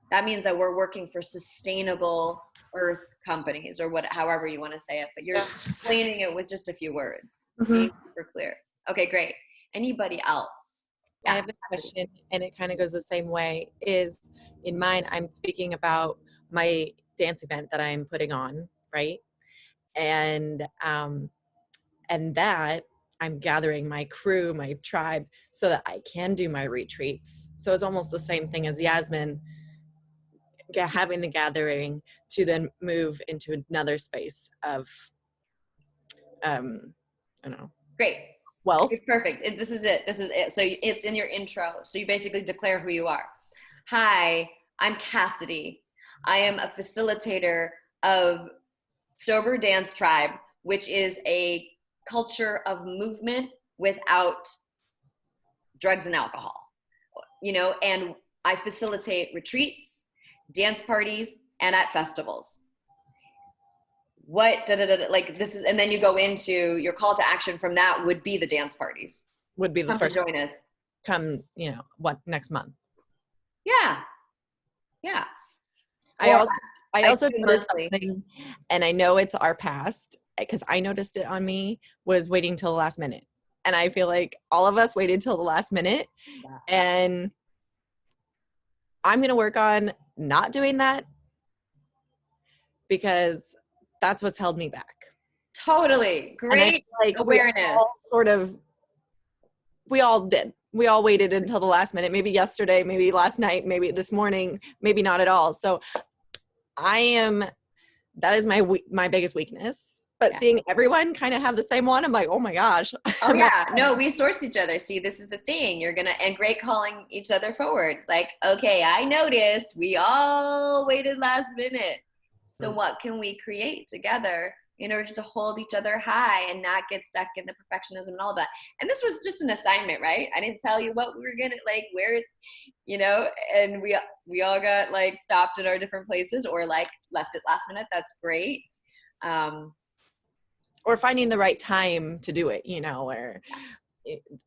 That means that we're working for sustainable earth companies, or however you want to say it, but you're explaining it with just a few words. Being super clear. Okay, great. Anybody else? I have a question, and it kind of goes the same way. Is in mine, I'm speaking about my dance event that I'm putting on, right? And that I'm gathering my crew, my tribe, so that I can do my retreats. So it's almost the same thing as Yasmin, having the gathering to then move into another space of, I don't know. Great. Wealth. It's perfect. This is it. So it's in your intro. So you basically declare who you are. Hi, I'm Cassidy. I am a facilitator of Sober Dance Tribe, which is a culture of movement without drugs and alcohol, and I facilitate retreats, dance parties, and at festivals. Like this is, and then you go into your call to action from that would be the dance parties. Would be the first. Join us. Come, next month? Yeah. I also noticed something, and I know it's our past, because I noticed it on me, was waiting till the last minute. And I feel like all of us waited till the last minute. And I'm going to work on not doing that, because that's what's held me back. Totally. Great awareness. Sort of we all did. We all waited until the last minute, maybe yesterday, maybe last night, maybe this morning, maybe not at all. So that is my biggest weakness. But seeing everyone kind of have the same one, I'm like, oh my gosh. Oh yeah, no, we sourced each other. See, this is the thing. And great calling each other forward. It's like, okay, I noticed we all waited last minute. So what can we create together in order to hold each other high and not get stuck in the perfectionism and all that? And this was just an assignment, right? I didn't tell you what we were gonna, like, where it's, you know, and we all got like stopped at our different places or like left it last minute. That's great. Or finding the right time to do it, you know, or,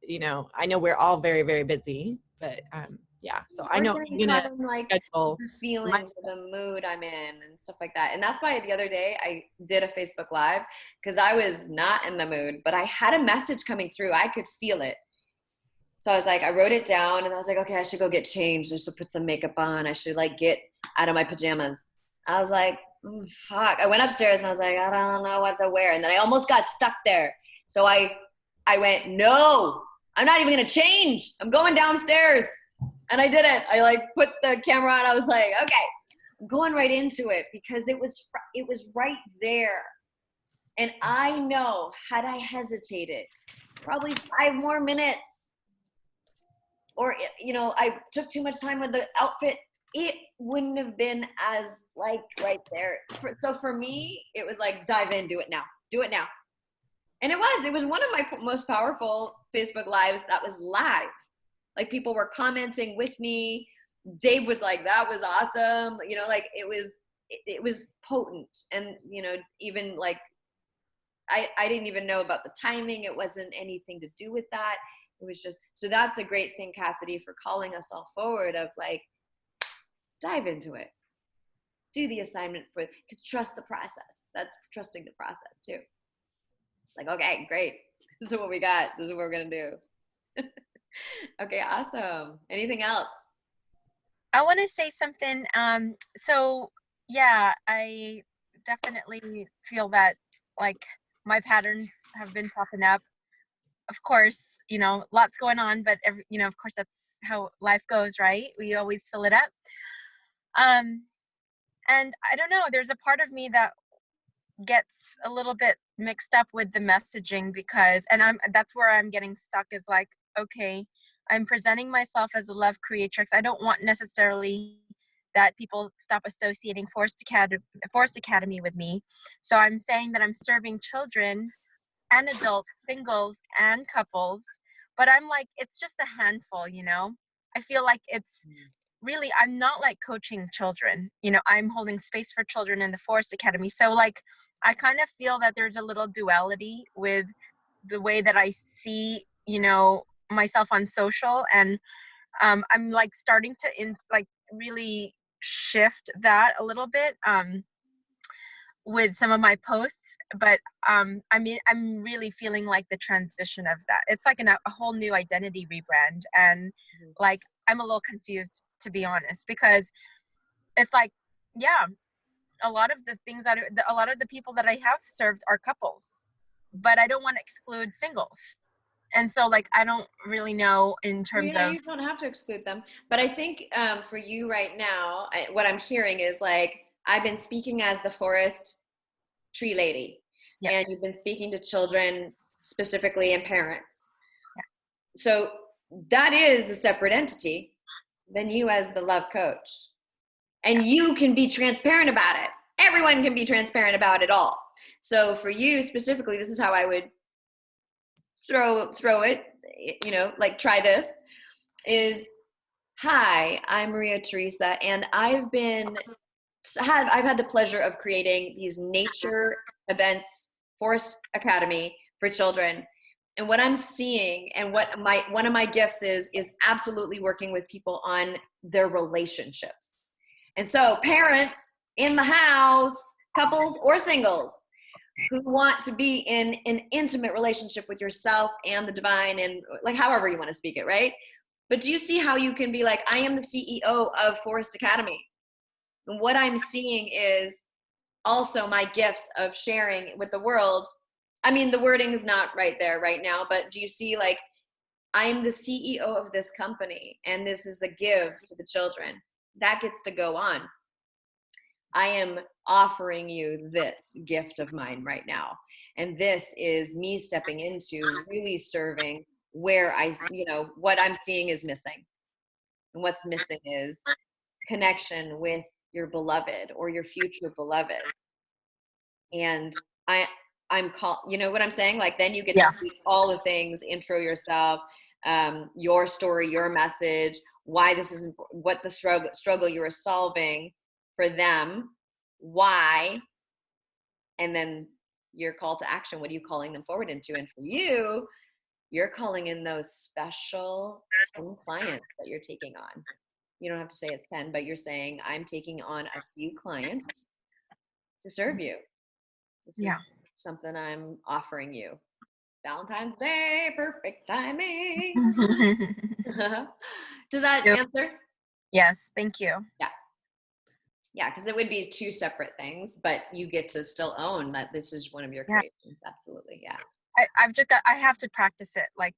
you know, I know we're all very, very busy, but yeah, so I know I'm gonna like schedule the feelings or the mood I'm in and stuff like that. And that's why the other day I did a Facebook Live because I was not in the mood, but I had a message coming through. I could feel it. So I was like, I wrote it down and I was like, okay, I should go get changed. I should put some makeup on. I should like get out of my pajamas. I was like, fuck. I went upstairs and I was like, I don't know what to wear. And then I almost got stuck there. So I went, no, I'm not even going to change. I'm going downstairs. And I did it. I like put the camera on. I was like, okay, I'm going right into it because it was right there. And I know had I hesitated, probably 5 more minutes, or, you know, I took too much time with the outfit, it wouldn't have been as like right there. So for me, it was like, dive in, do it now. And it was one of my most powerful Facebook Lives that was live. Like people were commenting with me. Dave was like, that was awesome. You know, like it was potent. And, you know, even like, I didn't even know about the timing. It wasn't anything to do with that. It was just, so that's a great thing, Cassidy, for calling us all forward of like, dive into it. Do the assignment trust the process. That's trusting the process too. Like, okay, great. This is what we got. This is what we're going to do. Okay, awesome. Anything else? I want to say something. So yeah, I definitely feel that like my patterns have been popping up. Of course, you know, lots going on, but you know, of course that's how life goes, right? We always fill it up. And I don't know, there's a part of me that gets a little bit mixed up with the messaging because, and that's where I'm getting stuck is like, okay, I'm presenting myself as a love creatrix. I don't want necessarily that people stop associating Forest Academy with me. So I'm saying that I'm serving children and adults, singles and couples, but I'm like, it's just a handful, you know? I feel like it's really, I'm not like coaching children, you know, I'm holding space for children in the Forest Academy. So like, I kind of feel that there's a little duality with the way that I see, you know, myself on social. And I'm like starting to like really shift that a little bit with some of my posts. But I mean, I'm really feeling like the transition of that. It's like a whole new identity rebrand. And like, I'm a little confused, to be honest, because it's like, yeah, a lot of the things a lot of the people that I have served are couples, but I don't want to exclude singles. And so like, I don't really know in terms of. You don't have to exclude them. But I think for you right now, what I'm hearing is like, I've been speaking as the forest tree lady. Yes. And you've been speaking to children specifically and parents. Yeah. So that is a separate entity than you as the love coach. And you can be transparent about it. Everyone can be transparent about it all. So for you specifically, this is how I would throw it, you know, like try this is, hi, I'm Maria Teresa, and I've had the pleasure of creating these nature events, Forest Academy for children. And what I'm seeing and what one of my gifts is absolutely working with people on their relationships. And so parents in the house, couples or singles who want to be in an intimate relationship with yourself and the divine, and like however you want to speak it, right? But do you see how you can be like, I am the CEO of Forest Academy. And what I'm seeing is also my gifts of sharing with the world. I mean, the wording is not right there right now, but do you see like I am the CEO of this company, and this is a gift to the children. That gets to go on. I am offering you this gift of mine right now. And this is me stepping into really serving where what I'm seeing is missing. And what's missing is connection with your beloved or your future beloved. And I'm called, you know what I'm saying? Like, then you get to speak all the things, intro yourself, your story, your message, why this is, what the struggle you are solving for them, why, and then your call to action. What are you calling them forward into? And for you, you're calling in those special 10 clients that you're taking on. You don't have to say it's 10, but you're saying, I'm taking on a few clients to serve you. This is something I'm offering you. Valentine's Day, perfect timing. Does that answer? Yes, thank you. Yeah. Yeah, because it would be two separate things, but you get to still own that this is one of your creations. Absolutely, yeah. I have to practice it, like,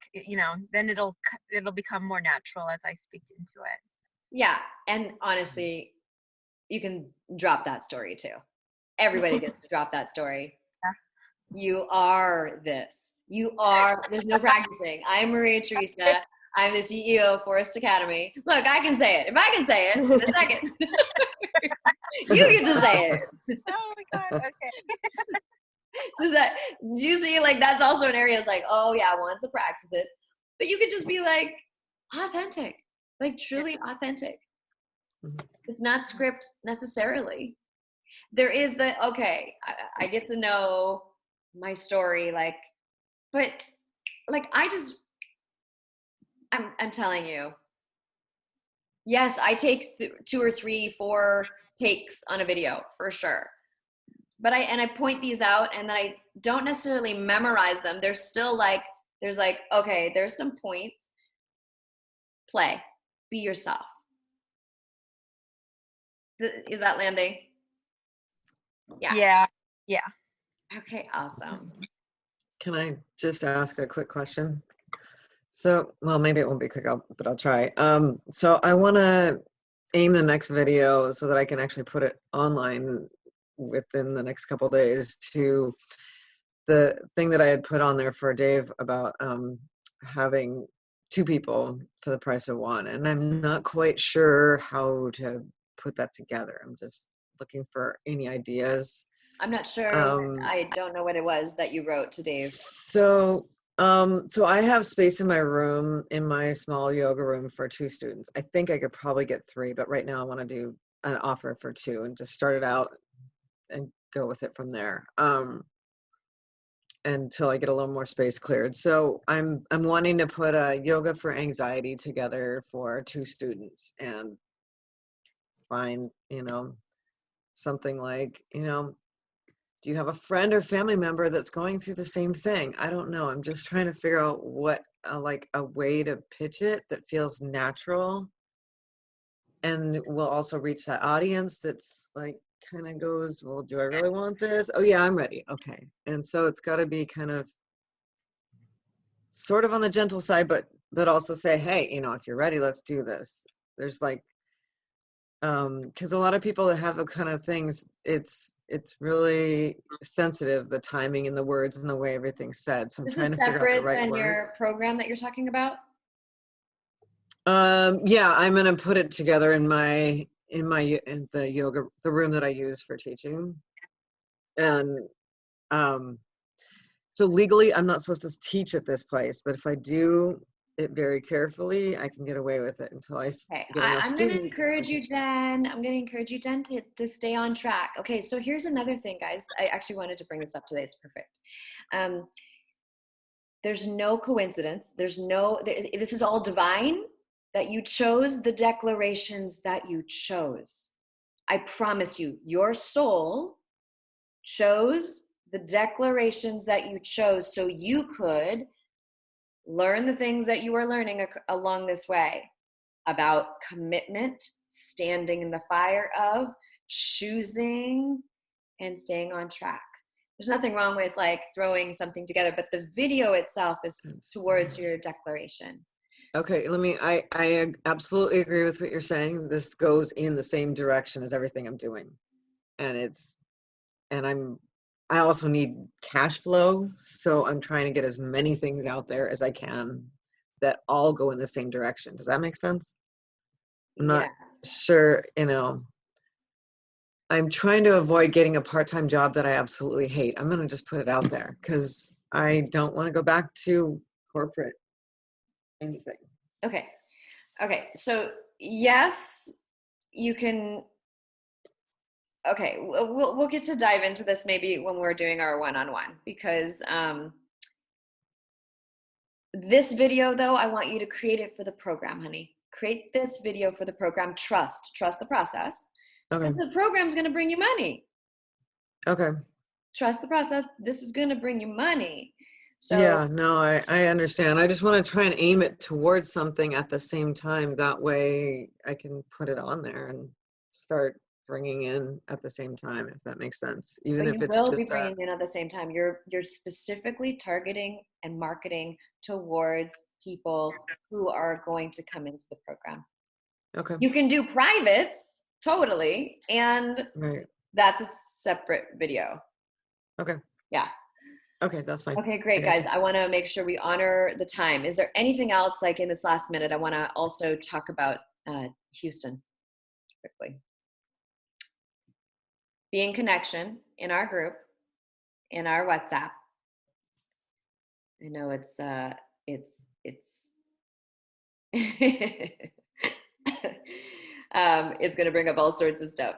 then it'll become more natural as I speak into it. Yeah, and honestly, you can drop that story too. Everybody gets to drop that story. Yeah. You are this. There's no practicing. I'm Maria Teresa. I'm the CEO of Forest Academy. Look, I can say it. If I can say it in a second, you get to say it. Oh my God, okay. Do you see, like, that's also an area, it's like, oh yeah, I want to practice it. But you could just be like authentic, like truly authentic. It's not script necessarily. There is I get to know my story, like, but like, I'm telling you, yes, I take 2 or 3, 4 takes on a video for sure. But I point these out, and then I don't necessarily memorize them. There's still okay, there's some points. Play, be yourself. Is that landing? Yeah. Okay, awesome. Can I just ask a quick question? So, well, maybe it won't be quick, but I'll try. So I want to aim the next video so that I can actually put it online within the next couple days, to the thing that I had put on there for Dave about having 2 people for the price of 1. And I'm not quite sure how to put that together. I'm just looking for any ideas. I'm not sure. I don't know what it was that you wrote to Dave. So I have space in my room, in my small yoga room, for 2 students. I think I could probably get 3, but right now I want to do an offer for 2 and just start it out and go with it from there, until I get a little more space cleared. So I'm wanting to put a yoga for anxiety together for 2 students, and find, something like, do you have a friend or family member that's going through the same thing? I don't know. I'm just trying to figure out what, a way to pitch it that feels natural and will also reach that audience that's like, kind of goes, well, do I really want this? Oh yeah, I'm ready. Okay. And so it's got to be kind of sort of on the gentle side, but also say, hey, if you're ready, let's do this. There's like, because a lot of people that have a kind of things, it's really sensitive, the timing and the words and the way everything's said. So I'm trying to figure out the right words. Your program that you're talking about? Yeah, I'm gonna put it together in the yoga, the room that I use for teaching. And so legally I'm not supposed to teach at this place, but if I do it very carefully, I can get away with it until I get enough I'm going to students. encourage you, Jen, to stay on track. Okay, so here's another thing, guys. I actually wanted to bring this up today. It's perfect. There's no coincidence. This is all divine, that you chose the declarations that you chose. I promise you, your soul chose the declarations that you chose so you could learn the things that you are learning along this way about commitment, standing in the fire of, choosing, and staying on track. There's nothing wrong with like throwing something together, but the video itself is towards your declaration. Okay, I absolutely agree with what you're saying. This goes in the same direction as everything I'm doing. And I also need cash flow. So I'm trying to get as many things out there as I can that all go in the same direction. Does that make sense? I'm not Yes. sure, I'm trying to avoid getting a part-time job that I absolutely hate. I'm going to just put it out there because I don't want to go back to corporate anything. Okay. Okay. So yes, you can. Okay, we'll get to dive into this maybe when we're doing our one-on-one, because this video though, I want you to create it for the program, honey. Create this video for the program. Trust the process. Okay. The program's going to bring you money. Okay. Trust the process. This is going to bring you money. So yeah, no, I understand. I just want to try and aim it towards something at the same time. That way I can put it on there and start bringing in at the same time, if that makes sense. Even but if you it's will be just bringing in at the same time. You're specifically targeting and marketing towards people who are going to come into the program. okay. You can do privates, totally, and Right. that's a separate video. Okay. Yeah. Okay, that's fine. Okay, great, guys. I want to make sure we honor the time. Is there anything else, like in this last minute? I want to also talk about Houston quickly. Be in connection in our group, in our WhatsApp. I know it's it's going to bring up all sorts of stuff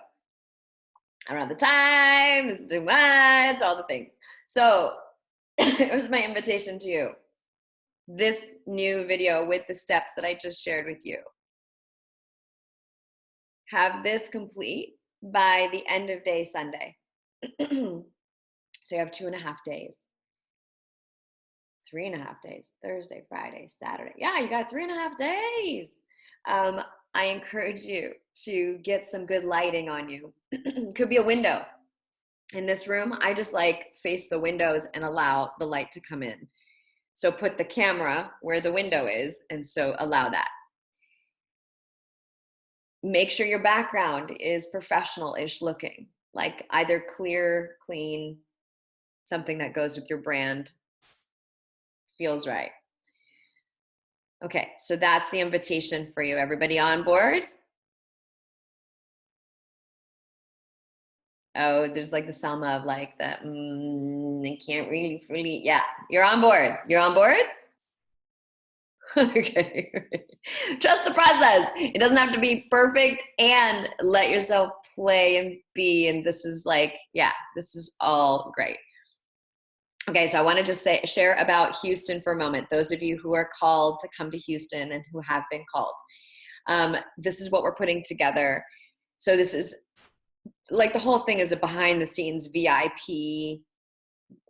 around the time. It's too much, all the things. So here's my invitation to you. This new video with the steps that I just shared with you. Have this complete by the end of day Sunday. So you have 2.5 days. 3.5 days. Thursday, Friday, Saturday. Yeah, you got 3.5 days. I encourage you to get some good lighting on you. Could be a window. In this room, I just like face the windows and allow the light to come in. So put the camera where the window is, and so allow that. Make sure your background is professional-ish looking, like either clear, clean, something that goes with your brand, feels right. Okay, so that's the invitation for you. Everybody on board? Oh, there's like the Selma of like the, I can't really fully, yeah, you're on board. You're on board? Okay. Trust the process. It doesn't have to be perfect, and let yourself play and be. And this is like, yeah, this is all great. Okay, so I want to just share about Houston for a moment. Those of you who are called to come to Houston and who have been called. This is what we're putting together. So this is like the whole thing is a behind the scenes VIP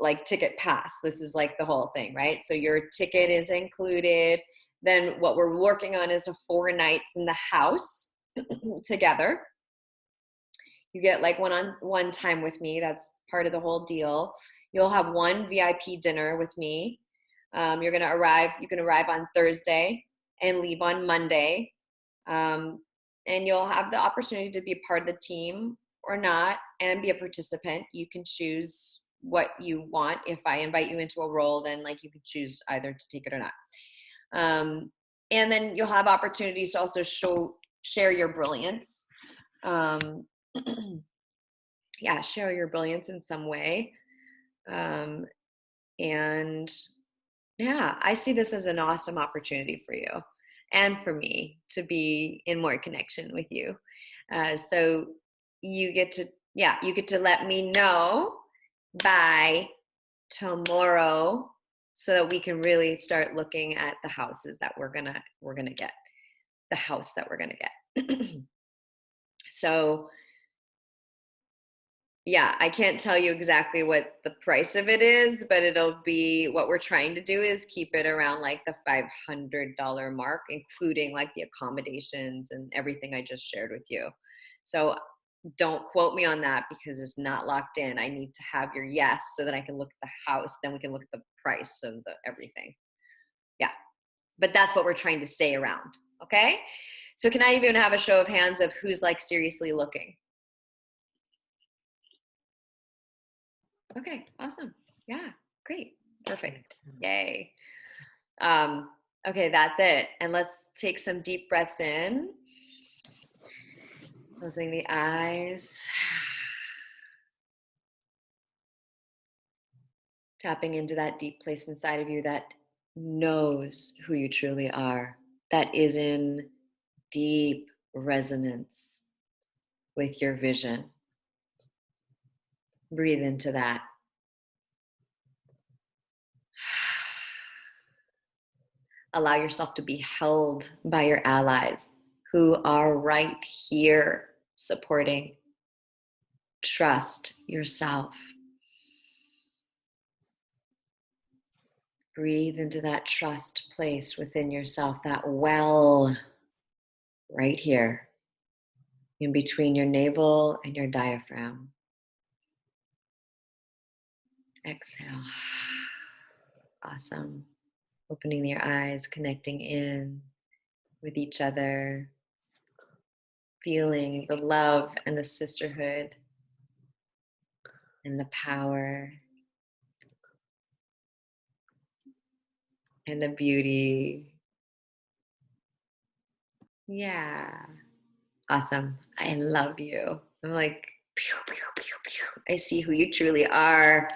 like ticket pass. This is like the whole thing, right? So your ticket is included. Then what we're working on is 4 nights in the house together. You get like one-on-one time with me. That's part of the whole deal. You'll have 1 VIP dinner with me. You can arrive on Thursday and leave on Monday. And you'll have the opportunity to be a part of the team or not and be a participant. You can choose what you want. If I invite you into a role, then like you can choose either to take it or not. And then you'll have opportunities to also share your brilliance. Yeah, share your brilliance in some way. And yeah, I see this as an awesome opportunity for you and for me to be in more connection with you. So you get to let me know by tomorrow so that we can really start looking at the houses that we're gonna get, the house that we're gonna get. So yeah, I can't tell you exactly what the price of it is, but it'll be, what we're trying to do is keep it around like the $500 mark, including like the accommodations and everything I just shared with you. So don't quote me on that because it's not locked in. I need to have your yes so that I can look at the house. Then we can look at the price of the everything. Yeah. but that's what we're trying to stay around. Okay. So can I even have a show of hands of who's like seriously looking? Okay, awesome. Yeah, great. Perfect. Yay. Okay, that's it. And let's take some deep breaths in. Closing the eyes. Tapping into that deep place inside of you that knows who you truly are, that is in deep resonance with your vision. Breathe into that. Allow yourself to be held by your allies who are right here supporting. Trust yourself. Breathe into that trust place within yourself, that well right here in between your navel and your diaphragm. Exhale. Awesome. Opening your eyes, connecting in with each other, feeling the love and the sisterhood and the power and the beauty. Yeah. Awesome. I love you. I'm like, pew, pew, pew, pew. I see who you truly are.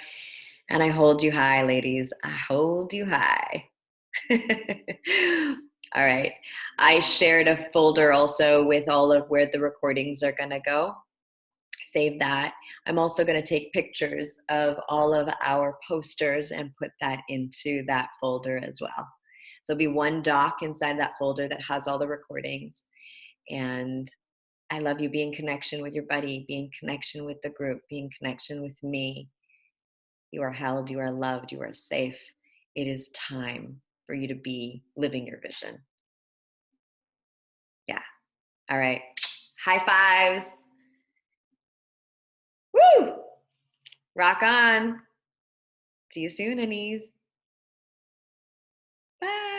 And I hold you high, ladies. I hold you high. All right. I shared a folder also with all of where the recordings are going to go. Save that. I'm also going to take pictures of all of our posters and put that into that folder as well. So it'll be one doc inside that folder that has all the recordings. And I love you. Be in connection with your buddy, be in connection with the group, be in connection with me. You are held, you are loved, you are safe. It is time for you to be living your vision. Yeah. All right. High fives. Woo! Rock on. See you soon, Anise. Bye.